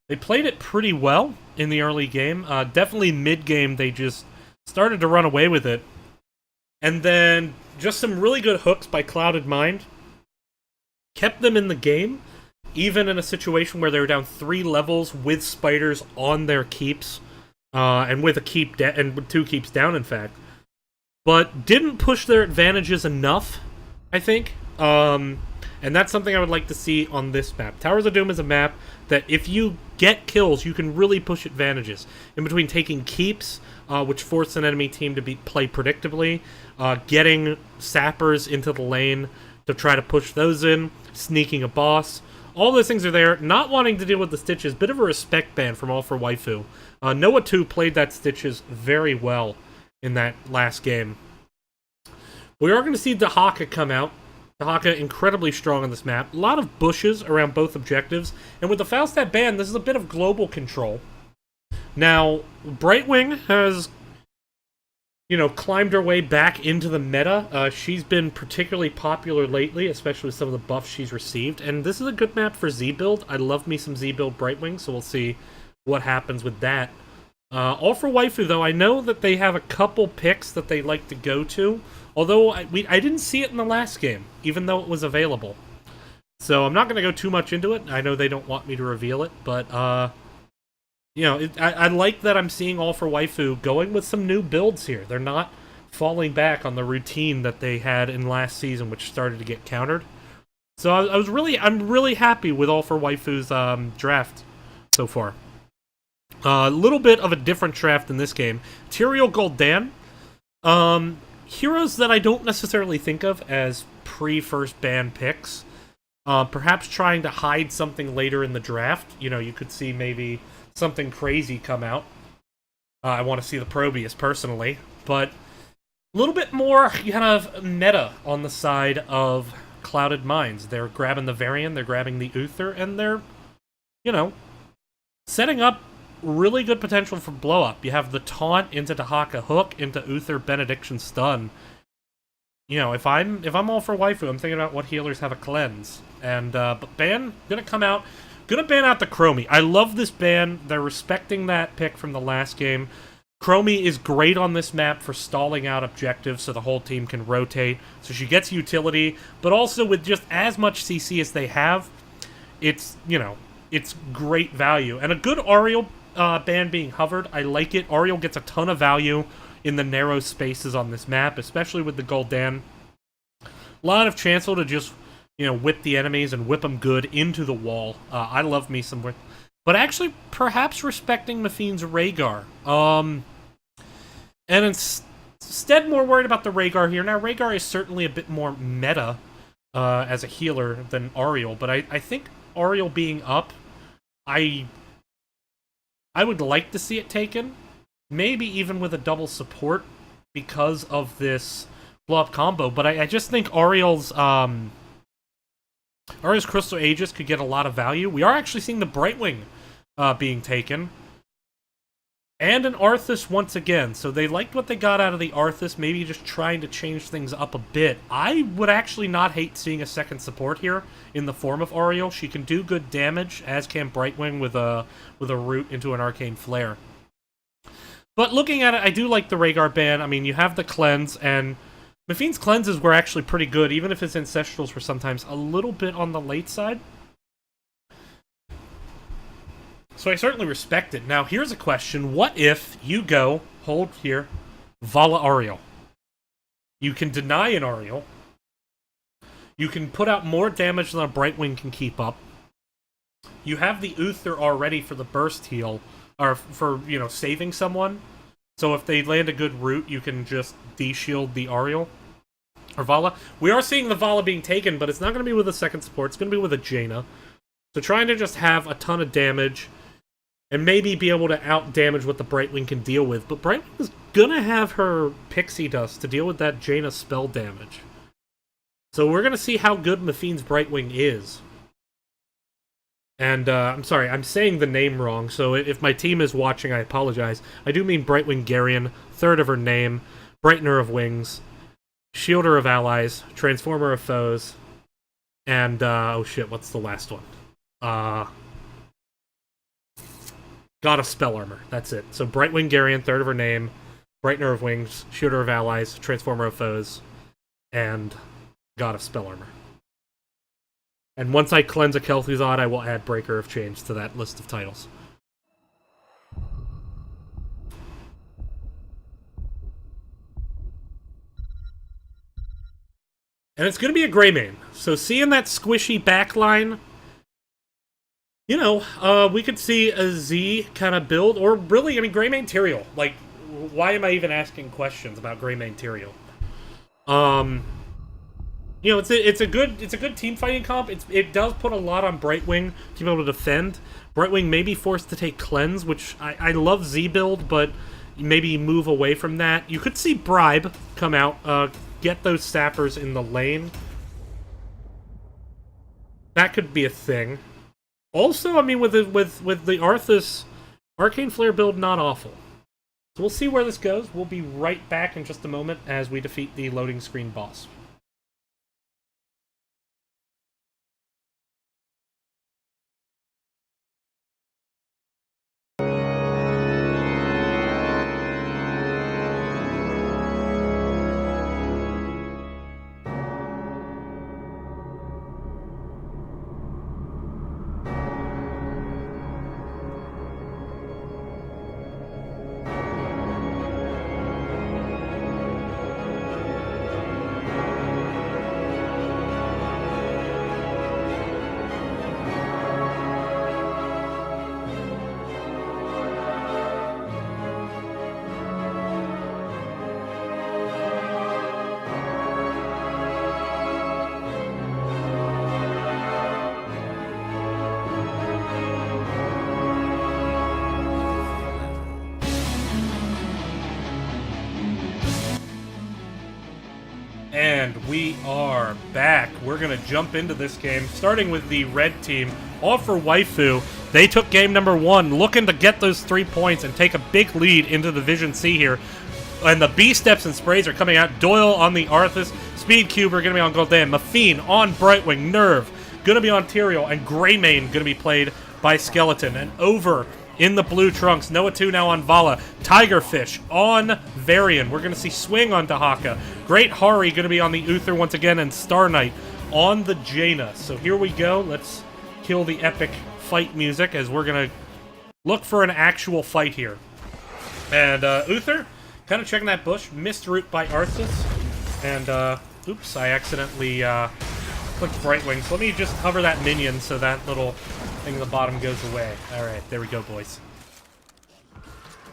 They played it pretty well in the early game. Definitely mid-game, they just started to run away with it. And then just some really good hooks by Clouded Mind kept them in the game, even in a situation where they were down 3 levels with spiders on their keeps, and with a keep and with 2 keeps down, in fact. But didn't push their advantages enough, I think. And that's something I would like to see on this map. Towers of Doom is a map that if you get kills, you can really push advantages. In between taking keeps, which force an enemy team to play predictably, getting sappers into the lane to try to push those in, sneaking a boss. All those things are there. Not wanting to deal with the Stitches. Bit of a respect ban from All for Waifu. Noah 2 played that Stitches very well in that last game. We are going to see Dahaka come out. Dahaka incredibly strong on this map. A lot of bushes around both objectives. And with the Falstad ban, this is a bit of global control. Now, Brightwing has, climbed her way back into the meta. She's been particularly popular lately, especially with some of the buffs she's received. And this is a good map for Z-Build. I love me some Z-Build Brightwing, so we'll see what happens with that. All for Waifu, though, I know that they have a couple picks that they like to go to, although I didn't see it in the last game, even though it was available. So I'm not going to go too much into it. I know they don't want me to reveal it, but, I like that I'm seeing All for Waifu going with some new builds here. They're not falling back on the routine that they had in last season, which started to get countered. So I'm really happy with All for Waifu's draft so far. A little bit of a different draft in this game. Tyrael Gul'dan. Heroes that I don't necessarily think of as pre-first ban picks. Perhaps trying to hide something later in the draft. You could see maybe something crazy come out. I want to see the Probius, personally. But a little bit more kind of meta on the side of Clouded Minds. They're grabbing the VARIAN, they're grabbing the Uther, and they're, setting up really good potential for blow up. You have the taunt into Dahaka hook into Uther benediction stun. If I'm All for Waifu, I'm thinking about what healers have a cleanse. And but ban gonna come out, gonna ban out the Chromie. I love this ban. They're respecting that pick from the last game. Chromie is great on this map for stalling out objectives so the whole team can rotate. So she gets utility, but also with just as much CC as they have, it's it's great value. And a good Ariel ban being hovered, I like it. Ariel gets a ton of value in the narrow spaces on this map, especially with the Gul'dan. A lot of chancel to just, whip the enemies and whip them good into the wall. I love me some whip. But actually, perhaps respecting Mafine's Rhaegar. And instead more worried about the Rhaegar here. Now, Rhaegar is certainly a bit more meta as a healer than Ariel, but I think Ariel being up, I would like to see it taken, maybe even with a double support because of this blow-up combo, but I just think Ariel's Crystal Aegis could get a lot of value. We are actually seeing the Brightwing being taken, and an ARTHAS once again, so they liked what they got out of the ARTHAS, maybe just trying to change things up a bit. I would actually not hate seeing a second support here in the form of Ariel. She can do good damage, as can Brightwing with a root into an Arcane Flare. But looking at it, I do like the Rhaegar ban. I mean, you have the cleanse, and Mafine's cleanses were actually pretty good, even if his ancestrals were sometimes a little bit on the late side. So I certainly respect it. Now, here's a question. What if you go, hold here, Vala Ariel? You can deny an Ariel. You can put out more damage than a Brightwing can keep up. You have the Uther already for the burst heal, or for, saving someone. So if they land a good root, you can just de-shield the Ariel. Or Vala. We are seeing the Vala being taken, but it's not going to be with a second support. It's going to be with a Jaina. So trying to just have a ton of damage and maybe be able to out-damage what the Brightwing can deal with. But Brightwing is going to have her Pixie Dust to deal with that Jaina spell damage. So we're going to see how good Mafine's Brightwing is. And, I'm sorry, I'm saying the name wrong, so if my team is watching, I apologize. I do mean Brightwing Garian, third of her name, Brightener of Wings, Shielder of Allies, Transformer of Foes, and, oh shit, what's the last one? God of Spell Armor, that's it. So Brightwing Garian, third of her name, Brightener of Wings, Shielder of Allies, Transformer of Foes, and God of Spell Armor. And once I cleanse a Kel'Thuzad, I will add Breaker of Chains to that list of titles. And it's going to be a Greymane. So seeing that squishy backline, you know, we could see a Z kind of build, or really, I mean, Greymane Tyrael. Like, why am I even asking questions about Greymane Tyrael? You know, it's a good team fighting comp. It does put a lot on Brightwing to be able to defend. Brightwing may be forced to take Cleanse, which I love Z build, but maybe move away from that. You could see Bribe come out, get those sappers in the lane. That could be a thing. Also, I mean, with the ARTHAS Arcane Flare build, not awful. So we'll see where this goes. We'll be right back in just a moment as we defeat the loading screen boss. And we are back. We're going to jump into this game, starting with the red team. All for Waifu. They took game number 1, looking to get those 3 points and take a big lead into Division C here. And the B-Steps and Sprays are coming out. Doyle on the Arthas. Speed Cube are going to be on Gul'dan. Mafine on Brightwing. Nerve going to be on Tyrael. And Greymane going to be played by Skeleton. And over in the blue trunks, Noah 2 now on Vala. Tigerfish on Varian. We're going to see Swing on Dahaka. Great Hari going to be on the Uther once again. And Star Knight on the Jaina. So here we go. Let's kill the epic fight music as we're going to look for an actual fight here. And Uther, kind of checking that bush. Missed route by ARTHAS. And, oops, I accidentally clicked Brightwing. So let me just hover that minion so that little thing at the bottom goes away. Alright, there we go, boys.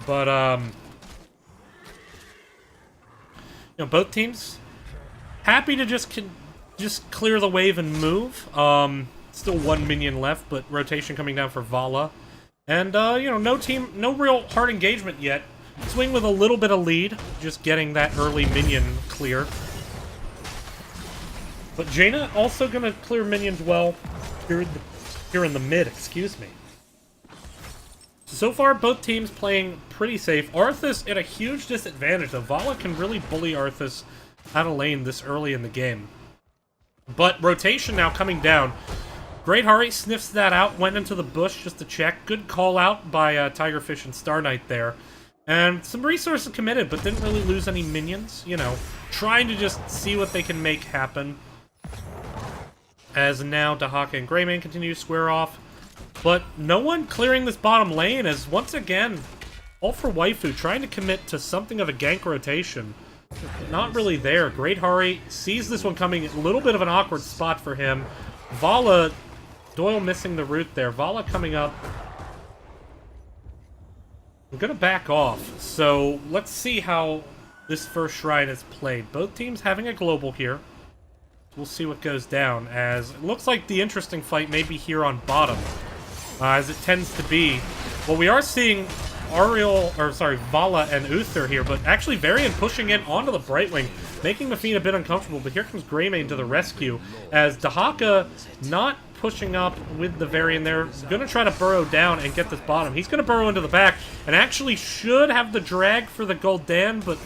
But, you know, both teams happy to just clear the wave and move. Still 1 minion left, but rotation coming down for Vala. And, you know, no real hard engagement yet. Swing with a little bit of lead, just getting that early minion clear. But Jaina also gonna clear minions well here in the mid, excuse me. So far, both teams playing pretty safe. ARTHAS at a huge disadvantage, though. Vala can really bully ARTHAS out of lane this early in the game. But rotation now coming down. Great Hari sniffs that out, went into the bush just to check. Good call out by Tigerfish and Star Knight there. And some resources committed, but didn't really lose any minions. You know, trying to just see what they can make happen. As now Dahaka and Greymane continue to square off. But no one clearing this bottom lane as, once again, all for Waifu trying to commit to something of a gank rotation. Not really there. Great Hari sees this one coming. A little bit of an awkward spot for him. Vala, Doyle missing the route there. Vala coming up. I'm going to back off. So let's see how this first shrine is played. Both teams having a global here. We'll see what goes down, as it looks like the interesting fight may be here on bottom, as it tends to be. Well, we are seeing Vala and Uther here, but actually Varian pushing in onto the Brightwing, making Mafine a bit uncomfortable, but here comes Greymane to the rescue, as Dahaka not pushing up with the Varian there, gonna try to burrow down and get this bottom. He's gonna burrow into the back, and actually should have the drag for the Gul'dan, but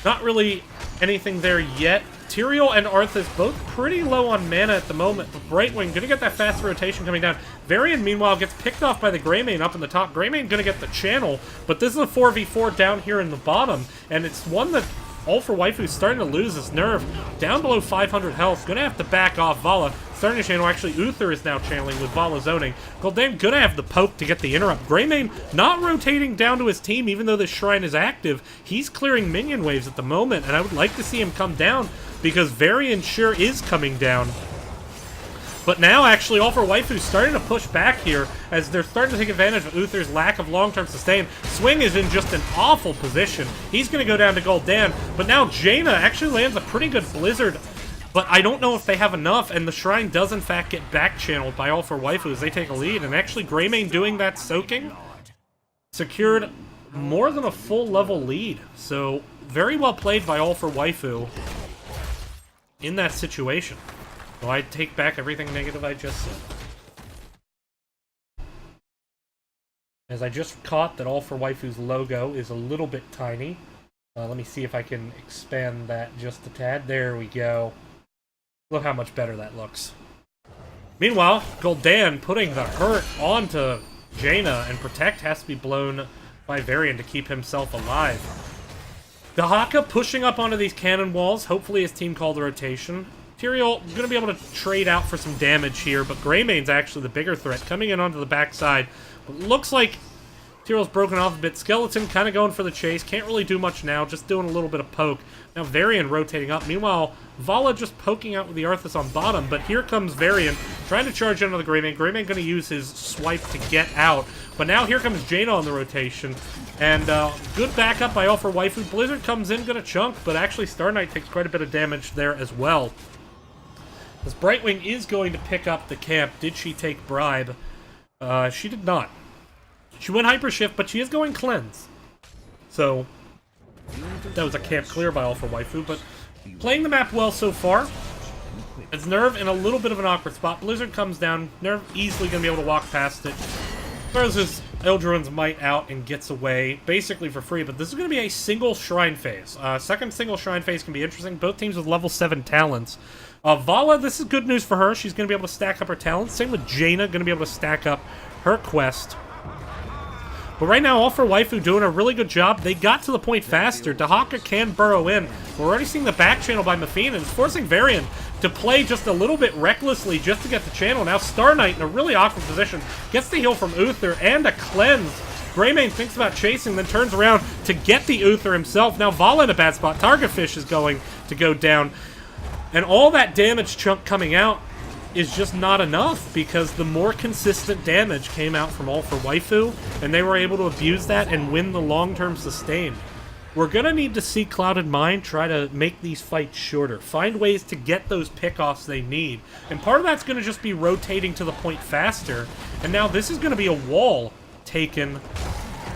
not really anything there yet. Tyrael and Arthas both pretty low on mana at the moment, but Brightwing gonna get that fast rotation coming down. Varian, meanwhile, gets picked off by the Greymane up in the top. Greymane gonna get the channel, but this is a 4v4 down here in the bottom, and it's one that All for Waifu's starting to lose his nerve. Down below 500 health, gonna have to back off. Vala starting to channel. Actually, Uther is now channeling with Vala zoning. Gul'dan gonna have the poke to get the interrupt. Greymane not rotating down to his team, even though this shrine is active. He's clearing minion waves at the moment, and I would like to see him come down, because Varian sure is coming down. But now, actually, All for Waifu's starting to push back here, as they're starting to take advantage of Uther's lack of long-term sustain. Swing is in just an awful position. He's going to go down to Gul'dan, but now Jaina actually lands a pretty good Blizzard, but I don't know if they have enough, and the Shrine does, in fact, get back-channeled by All for Waifu as they take a lead, and actually Greymane doing that soaking secured more than a full-level lead, so very well played by All for Waifu in that situation. So I take back everything negative I just said. As I just caught that All for Waifu's logo is a little bit tiny. Let me see if I can expand that just a tad. There we go. Look how much better that looks. Meanwhile, Gul'dan putting the hurt onto Jaina, and Protect has to be blown by Varian to keep himself alive. Dahaka pushing up onto these cannon walls. Hopefully his team called the rotation. Tyrael going to be able to trade out for some damage here, but Greymane's actually the bigger threat, coming in onto the backside. But looks like Tyrell's broken off a bit. Skeleton kind of going for the chase. Can't really do much now, just doing a little bit of poke. Now Varian rotating up. Meanwhile, Vala just poking out with the Arthas on bottom, but here comes Varian trying to charge into the Greymane. Greymane going to use his swipe to get out. But now here comes Jaina on the rotation. And good backup by All for Waifu. Blizzard comes in, gonna chunk, but actually Star Knight takes quite a bit of damage there as well. As Brightwing is going to pick up the camp. Did she take Bribe? She did not. She went Hyper Shift, but she is going Cleanse. So, that was a camp clear by All for Waifu, but playing the map well so far. It's Nerve in a little bit of an awkward spot. Blizzard comes down. Nerve easily going to be able to walk past it. Throws his Eldruin's Might out and gets away, basically for free, but this is going to be a single Shrine phase. Second single Shrine phase can be interesting. Both teams with level 7 talents. Vala, this is good news for her. She's going to be able to stack up her talents. Same with Jaina, going to be able to stack up her quest. But right now, All for Waifu doing a really good job. They got to the point faster. Dahaka can burrow in. We're already seeing the back channel by Mafine, and it's forcing Varian to play just a little bit recklessly just to get the channel. Now Star Knight in a really awkward position. Gets the heal from Uther and a cleanse. Greymane thinks about chasing, then turns around to get the Uther himself. Now Vala in a bad spot. Target Fish is going to go down. And all that damage chunk coming out is just not enough, because the more consistent damage came out from All for Waifu, and they were able to abuse that and win the long-term sustain. We're going to need to see Clouded Mind try to make these fights shorter, find ways to get those pickoffs they need. And part of that's going to just be rotating to the point faster, and now this is going to be a wall taken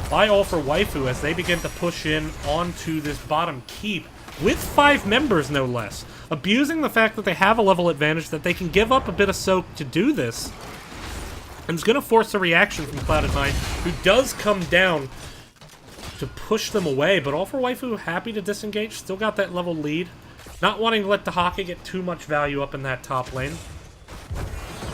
by All for Waifu as they begin to push in onto this bottom keep, with 5 members no less. Abusing the fact that they have a level advantage, that they can give up a bit of soak to do this. And it's going to force a reaction from Clouded Mind, who does come down to push them away. But All for Waifu happy to disengage, still got that level lead. Not wanting to let Dahaka get too much value up in that top lane.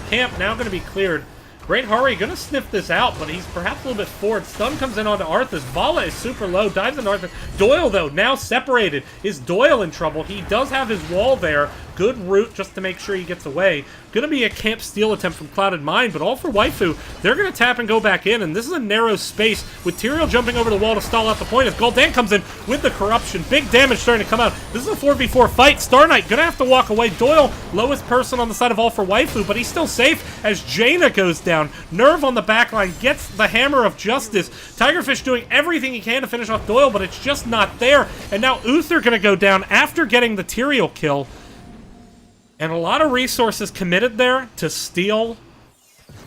Camp now going to be cleared. Great Hari going to sniff this out, but he's perhaps a little bit forward. Stun comes in onto Arthas. Vala is super low. Dives into Arthas. Doyle, though, now separated. Is Doyle in trouble? He does have his wall there, good route just to make sure he gets away. Gonna be a camp steal attempt from Clouded Mind, but all for Waifu. They're gonna tap and go back in, and this is a narrow space with Tyrael jumping over the wall to stall out the point as Gul'dan comes in with the corruption. Big damage starting to come out. This is a 4v4 fight. Star Knight gonna have to walk away. Doyle, lowest person on the side of all for Waifu, but he's still safe as Jaina goes down. Nerve on the backline gets the hammer of justice. Tigerfish doing everything he can to finish off Doyle, but it's just not there. And now Uther gonna go down after getting the Tyrael kill. And a lot of resources committed there to steal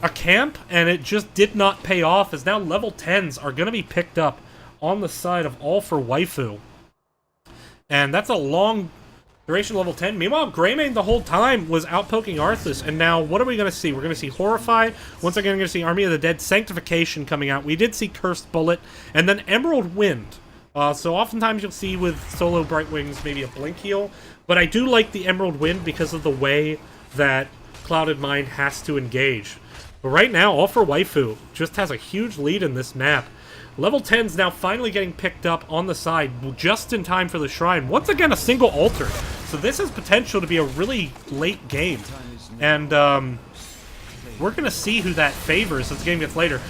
a camp, and it just did not pay off, as now level 10s are going to be picked up on the side of all for Waifu. And that's a long duration level 10. Meanwhile, Greymane the whole time was outpoking Arthas, and now what are we going to see? We're going to see Horrified. Once again, we're going to see Army of the Dead Sanctification coming out. We did see Cursed Bullet, and then Emerald Wind. So oftentimes you'll see with solo Brightwings maybe a Blink Heal, but I do like the Emerald Wind because of the way that Clouded Mind has to engage. But right now, all for Waifu just has a huge lead in this map. Level 10's now finally getting picked up on the side just in time for the Shrine. Once again, a single altar. So this has potential to be a really late game. And we're going to see who that favors as the game gets later.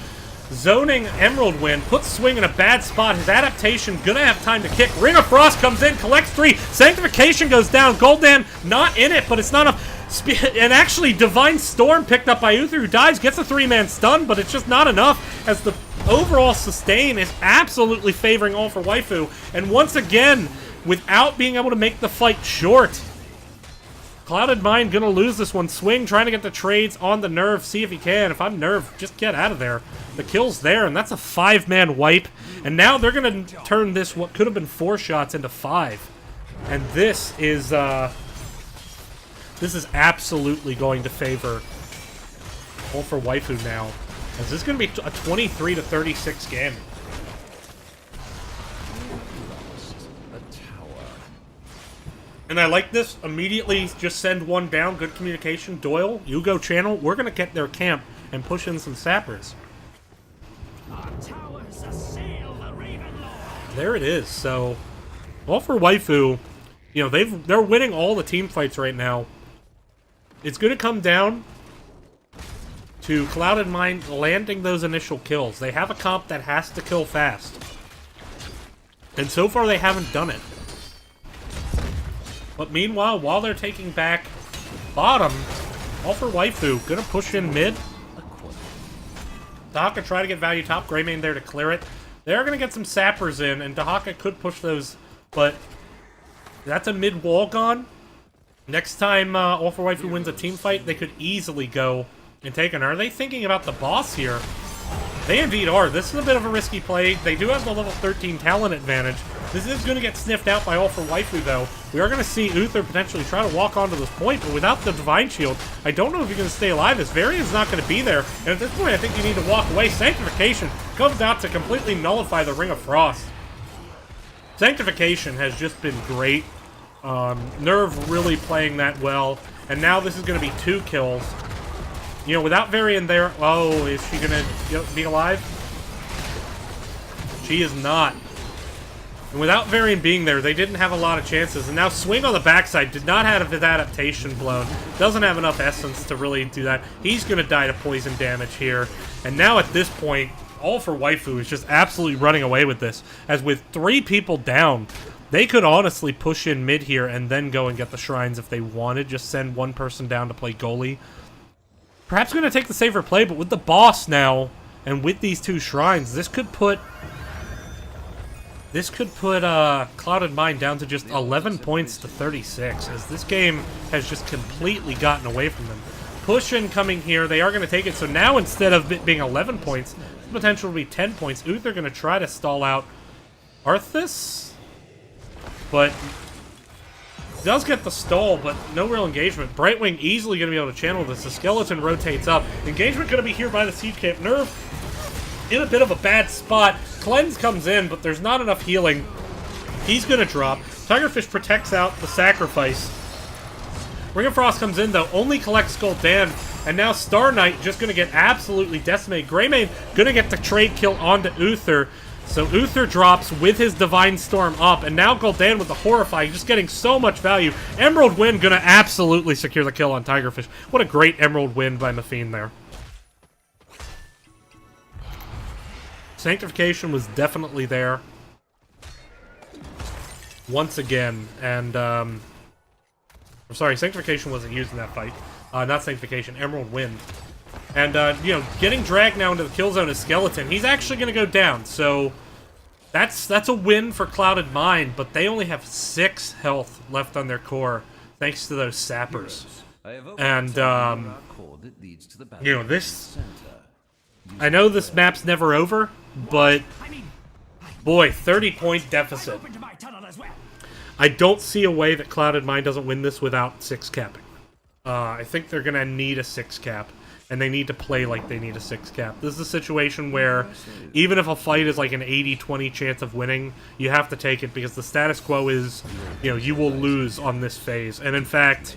Zoning Emerald Wind puts Swing in a bad spot. His adaptation gonna have time to kick. Ring of Frost comes in, collects 3. Sanctification goes down. Gul'dan not in it, but it's not enough. And actually, Divine Storm picked up by Uther, who dies, gets a 3-man stun, but it's just not enough, as the overall sustain is absolutely favoring all for Waifu. And once again, without being able to make the fight short, Clouded Mind gonna lose this one. Swing trying to get the trades on the Nerve, see if he can. If I'm Nerve, just get out of there. The kill's there, and that's a 5-man wipe. And now they're gonna turn this, what could have been 4 shots, into 5. And this is absolutely going to favor all for Waifu now. As this is gonna be a 23-36 game. And I like this. Immediately just send one down. Good communication. Doyle, you go channel. We're going to get their camp and push in some sappers. There it is. So, all for Waifu, you know, they're winning all the team fights right now. It's going to come down to Clouded Mind landing those initial kills. They have a comp that has to kill fast. And so far they haven't done it. But meanwhile, while they're taking back bottom, all for Waifu, gonna push in mid. Dahaka try to get value top, Greymane there to clear it. They're gonna get some sappers in, and Dahaka could push those, but that's a mid wall gone. Next time all for Waifu wins a team fight, they could easily go and take an. Are they thinking about the boss here? They indeed are. This is a bit of a risky play. They do have the level 13 talent advantage. This is going to get sniffed out by all for Waifu, though. We are going to see Uther potentially try to walk onto this point, but without the Divine Shield, I don't know if you're going to stay alive. This Varian's not going to be there, and at this point, I think you need to walk away. Sanctification comes out to completely nullify the Ring of Frost. Sanctification has just been great. Nerve really playing that well, and now this is going to be 2 kills. You know, without Varian there... Oh, is she going to be alive? She is not. And without Varian being there, they didn't have a lot of chances. And now Swing on the backside did not have his adaptation blown. Doesn't have enough essence to really do that. He's going to die to poison damage here. And now at this point, all for Waifu is just absolutely running away with this. As with 3 people down, they could honestly push in mid here and then go and get the shrines if they wanted. Just send one person down to play goalie. Perhaps going to take the safer play, but with the boss now, and with these 2 shrines, this could put Clouded Mind down to just 11 points to 36, as this game has just completely gotten away from them. Push-in coming here, they are going to take it, so now instead of it being 11 points, the potential will be 10 points. Uther going to try to stall out ARTHAS, but does get the stall, but no real engagement. Brightwing easily going to be able to channel this. The skeleton rotates up. Engagement going to be here by the Siege Camp. Nerve in a bit of a bad spot. Cleanse comes in, but there's not enough healing. He's going to drop. Tigerfish protects out the sacrifice. Ring of Frost comes in, though. Only collects Gul'dan. And now Star Knight just going to get absolutely decimated. Greymane going to get the trade kill onto Uther. So Uther drops with his Divine Storm up, and now Gul'dan with the Horrifying, just getting so much value. Emerald Wind gonna absolutely secure the kill on Tigerfish. What a great Emerald Wind by Mafine there. Sanctification was definitely there. Once again, and, I'm sorry, Sanctification wasn't used in that fight. Not Sanctification, Emerald Wind. And, you know, getting dragged now into the kill zone is Skeleton. He's actually going to go down, so that's a win for Clouded Mind, but they only have 6 health left on their core, thanks to those sappers. And, you know, this... I know this map's never over, but, boy, 30-point deficit. I don't see a way that Clouded Mind doesn't win this without 6 capping. I think they're going to need a 6 cap. And they need to play like they need a 6 cap. This is a situation where, even if a fight is like an 80-20 chance of winning, you have to take it because the status quo is, you know, you will lose on this phase. And in fact,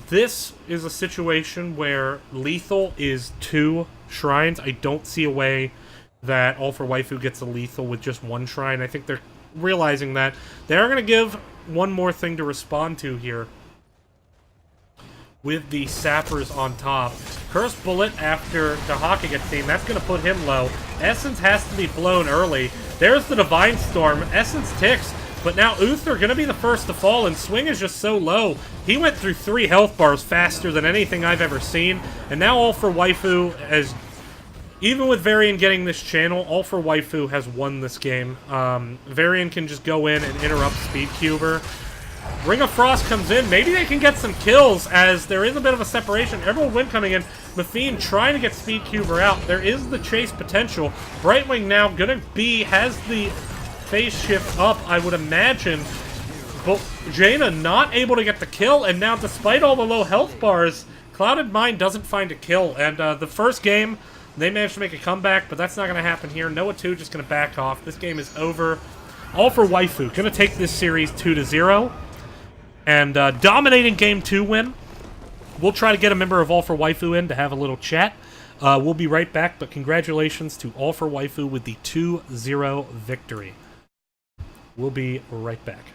this is a situation where lethal is 2 shrines. I don't see a way that All for Waifu gets a lethal with just 1 shrine. I think they're realizing that they are going to give one more thing to respond to here. With the sappers on top. Cursed Bullet after Dahaka gets seen. That's going to put him low. Essence has to be blown early. There's the Divine Storm. Essence ticks. But now Uther going to be the first to fall, and Swing is just so low. He went through 3 health bars faster than anything I've ever seen. And now All for Waifu, as even with Varian getting this channel, All for Waifu has won this game. Varian can just go in and interrupt Speedcuber. Ring of Frost comes in. Maybe they can get some kills as there is a bit of a separation. Emerald Wind coming in. Mafine trying to get Speedcuber out. There is the chase potential. Brightwing now gonna be, has the phase shift up, I would imagine. But Jaina not able to get the kill, and now despite all the low health bars, Clouded Mind doesn't find a kill. And the first game, they managed to make a comeback, but that's not going to happen here. Noah 2 just going to back off. This game is over. All for Waifu. Going to take this series 2-0. And dominating Game 2 win. We'll try to get a member of All for Waifu in to have a little chat. We'll be right back, but congratulations to All for Waifu with the 2-0 victory. We'll be right back.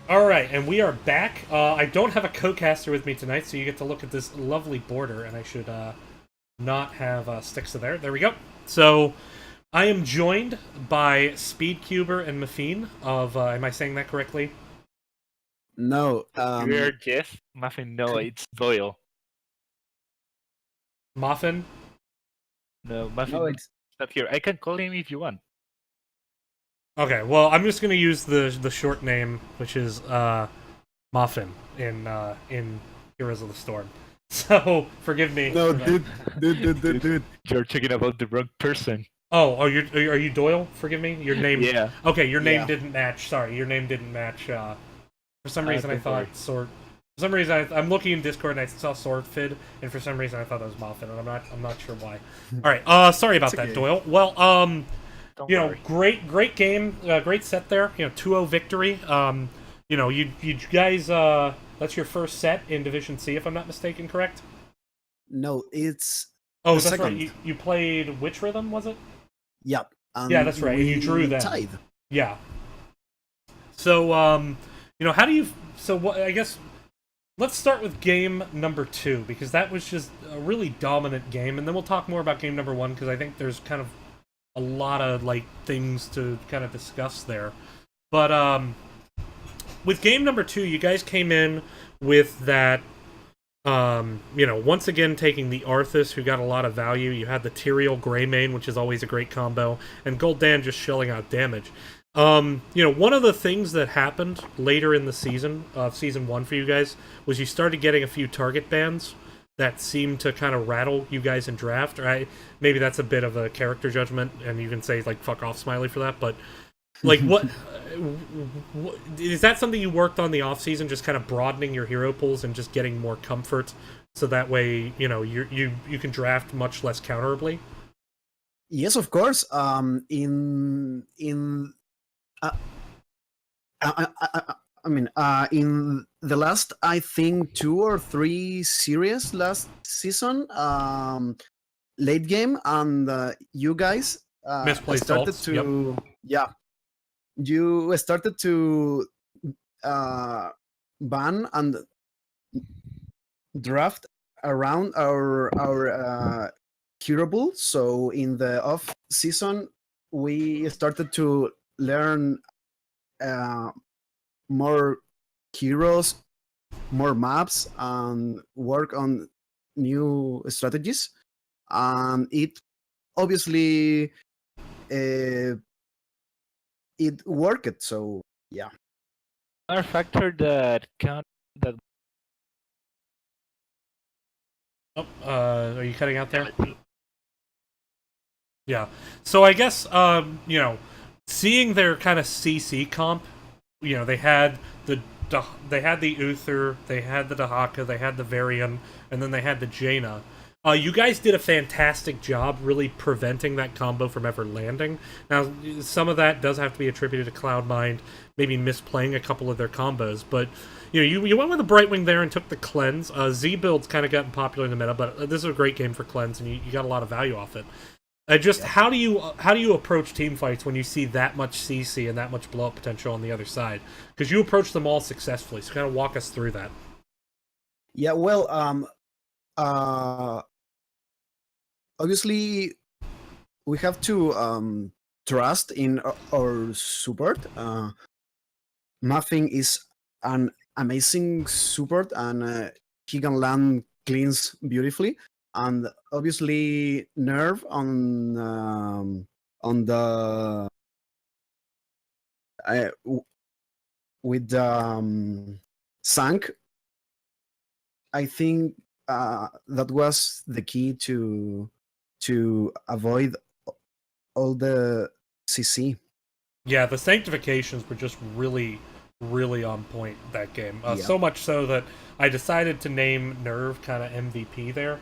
Alright, and we are back. I don't have a co-caster with me tonight, so you get to look at this lovely border, and I should not have sticks to there. There we go. So, I am joined by Speedcuber and Muffin of, am I saying that correctly? No. You're Jeff? Muffin, no, it's Doyle. Muffin? No, Muffin No, is it's not here. I can call him if you want. Okay, well, I'm just going to use the short name, which is Muffin in Heroes of the Storm. So, forgive me. no, for that. dude. You're talking about the wrong person. Oh, are you Doyle? Forgive me. Your name. Yeah. Okay, your name Yeah. didn't match. Sorry, your name didn't match. For some reason, I don't thought worry. Sword. For some reason, I'm looking in Discord and I saw Swordfid, and for some reason, I thought that was Muffin, and I'm not sure why. All right. Sorry about that, okay. Doyle. Well, Don't you know, worry. great game, great set there. 2-0 victory. You guys, that's your first set in Division C, if I'm not mistaken, correct? No, it's Oh, The that's right. second. You played which rhythm was it? yep. Yeah, that's right, and you drew them. Tied. Yeah. So, how do you? So, what? I guess let's start with game number 2 because that was just a really dominant game, and then we'll talk more about game number 1 because I think there's kind of a lot of things to kind of discuss there. But with game number 2, you guys came in with that. Once again taking the ARTHAS, who got a lot of value. You had the Tyrael Greymane, which is always a great combo, and Gul'dan just shelling out damage. One of the things that happened later in the season, season 1 for you guys, was you started getting a few target bans that seemed to kind of rattle you guys in draft. Right? Maybe that's a bit of a character judgment, and you can say fuck off, Smiley, for that. But what is that something you worked on the off season, just kind of broadening your hero pools and just getting more comfort, so that way you can draft much less counterably? Yes, of course. In in the last, I think 2 or 3 series last season, late game, and you guys Misplaced started ults, to you started to ban and draft around our curable. So in the off season, we started to learn more heroes, more maps, and work on new strategies. And it obviously it worked. So yeah. Another factor that Are you cutting out there? Yeah. So I guess seeing their kind of CC comp, they had the Uther, they had the Dahaka, they had the Varian, and then they had the Jaina. You guys did a fantastic job really preventing that combo from ever landing. Now, some of that does have to be attributed to Cloudmind maybe misplaying a couple of their combos, but you went with a Brightwing there and took the cleanse. Z build's kind of gotten popular in the meta, but this is a great game for cleanse, and you got a lot of value off it. How do you approach team fights when you see that much CC and that much blow up potential on the other side? Because you approach them all successfully, so kind of walk us through that. Yeah, well, obviously we have to trust in our support. Muffin is an amazing support, and he can land cleans beautifully. And obviously Nerve on the with the Sank, I think that was the key to avoid all the CC. Yeah, the sanctifications were just really, really on point that game. Yeah. So much so that I decided to name Nerve kind of MVP there,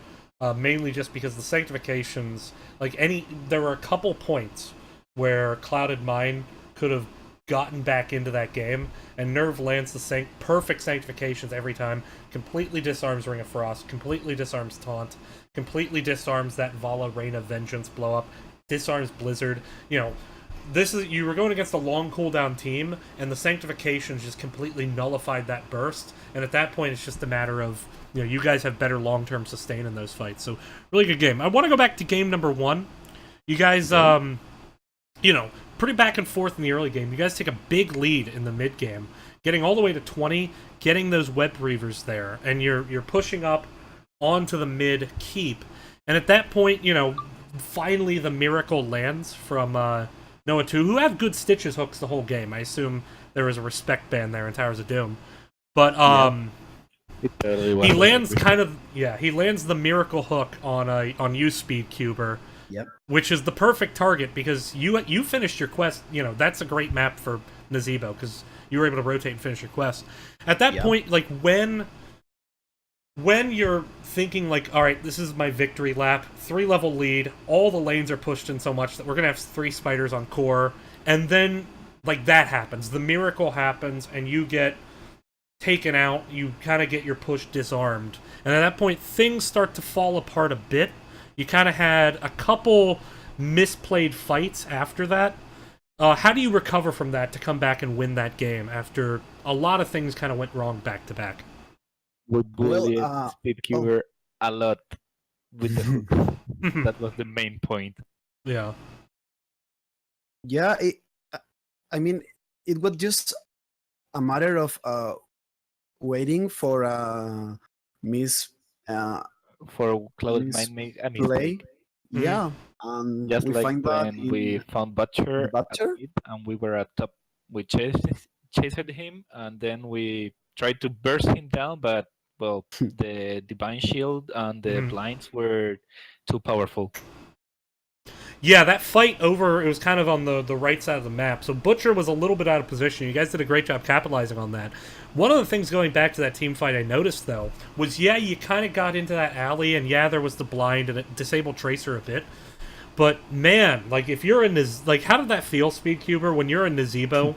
mainly just because the sanctifications, there were a couple points where Clouded Mind could have gotten back into that game, and Nerve lands the perfect sanctifications every time, completely disarms Ring of Frost, completely disarms Taunt, completely disarms that Vala Reina Vengeance blow up, disarms Blizzard. you were going against a long cooldown team, and the Sanctifications just completely nullified that burst. And at that point, it's just a matter of you guys have better long-term sustain in those fights. So really good game. I want to go back to game number 1. You guys, pretty back and forth in the early game. You guys take a big lead in the mid game, getting all the way to 20, getting those web reavers there, and you're pushing up onto the mid keep. And at that point, finally the miracle lands from Noah 2, who have good Stitches hooks the whole game. I assume there was a respect band there in Towers of Doom. But he lands he lands the miracle hook on you, Speed Cuber. Yep. Which is the perfect target because you finished your quest. That's a great map for Nazebo because you were able to rotate and finish your quest. At that point, like when you're thinking like, all right, this is my victory lap, 3-level lead, all the lanes are pushed in so much that we're gonna have 3 spiders on core, and then like that happens, the miracle happens, and you get taken out. You kind of get your push disarmed, and at that point, things start to fall apart a bit. You kind of had a couple misplayed fights after that. How do you recover from that to come back and win that game after a lot of things kind of went wrong back to back? We bullied Speed Cuber a lot with the hook. That was the main point. Yeah. Yeah, I mean, it was just a matter of waiting for Miss... for Cloud Mind make a mistake. Yeah, and just we like find when we found Butcher, and we were at top. We chased him, and then we tried to burst him down, but the Divine Shield and the blinds were too powerful. Yeah, that fight over, it was kind of on the right side of the map. So Butcher was a little bit out of position. You guys did a great job capitalizing on that. One of the things going back to that team fight I noticed, though, was, you kind of got into that alley, and there was the blind, and it disabled Tracer a bit. But, man, like, if you're in this... Like, how did that feel, Speed Cuber, when you're in Nazebo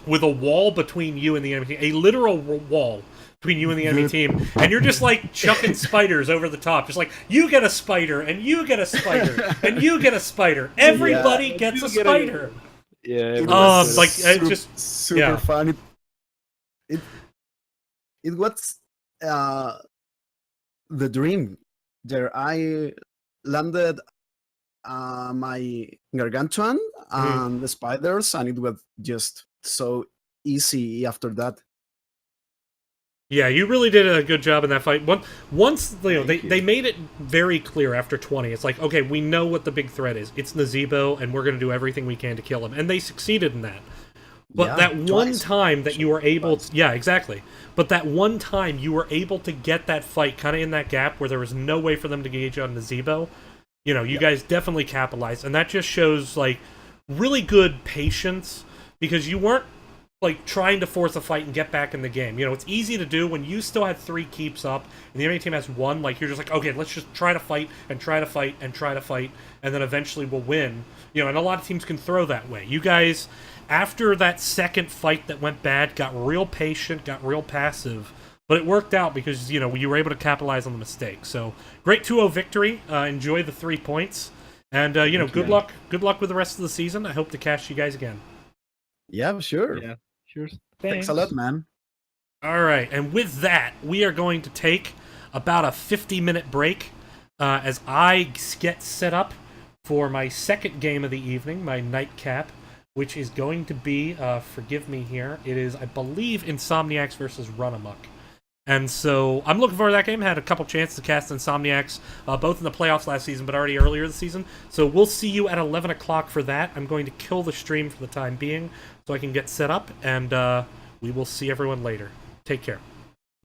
with a wall between you and the enemy team? A literal wall between you and the enemy team, and you're just like chucking spiders over the top, just like, you get a spider, and you get a spider, and you get a spider. Everybody gets a spider. It was it's just super fun. It was the dream. There, I landed my Gargantuan and the spiders, and it was just so easy after that. Yeah, you really did a good job in that fight. Once they made it very clear after 20. It's like, okay, we know what the big threat is. It's Nazebo, and we're going to do everything we can to kill him. And they succeeded in that. But that one time that you were able to... Yeah, exactly. But that one time you were able to get that fight kind of in that gap where there was no way for them to engage on Nazebo, you guys definitely capitalized. And that just shows, like, really good patience because you weren't like trying to force a fight and get back in the game. It's easy to do when you still had 3 keeps up and the enemy team has 1. Like, you're just like, okay, let's just try to fight and try to fight and try to fight, and then eventually we'll win. And a lot of teams can throw that way. You guys, after that second fight that went bad, got real patient, got real passive, but it worked out because, you were able to capitalize on the mistake. So, great 2-0 victory. Enjoy the 3 points. And, good luck with the rest of the season. I hope to catch you guys again. Yeah, sure. Yeah. Sure. Thanks a lot, man. All right, and with that, we are going to take about a 50-minute break as I get set up for my second game of the evening, my nightcap, which is going to be, forgive me here, it is, I believe, Insomniacs versus Run Amok. And so I'm looking forward to that game. Had a couple chances to cast Insomniacs, both in the playoffs last season, but already earlier this season. So we'll see you at 11 o'clock for that. I'm going to kill the stream for the time being so I can get set up, and we will see everyone later. Take care.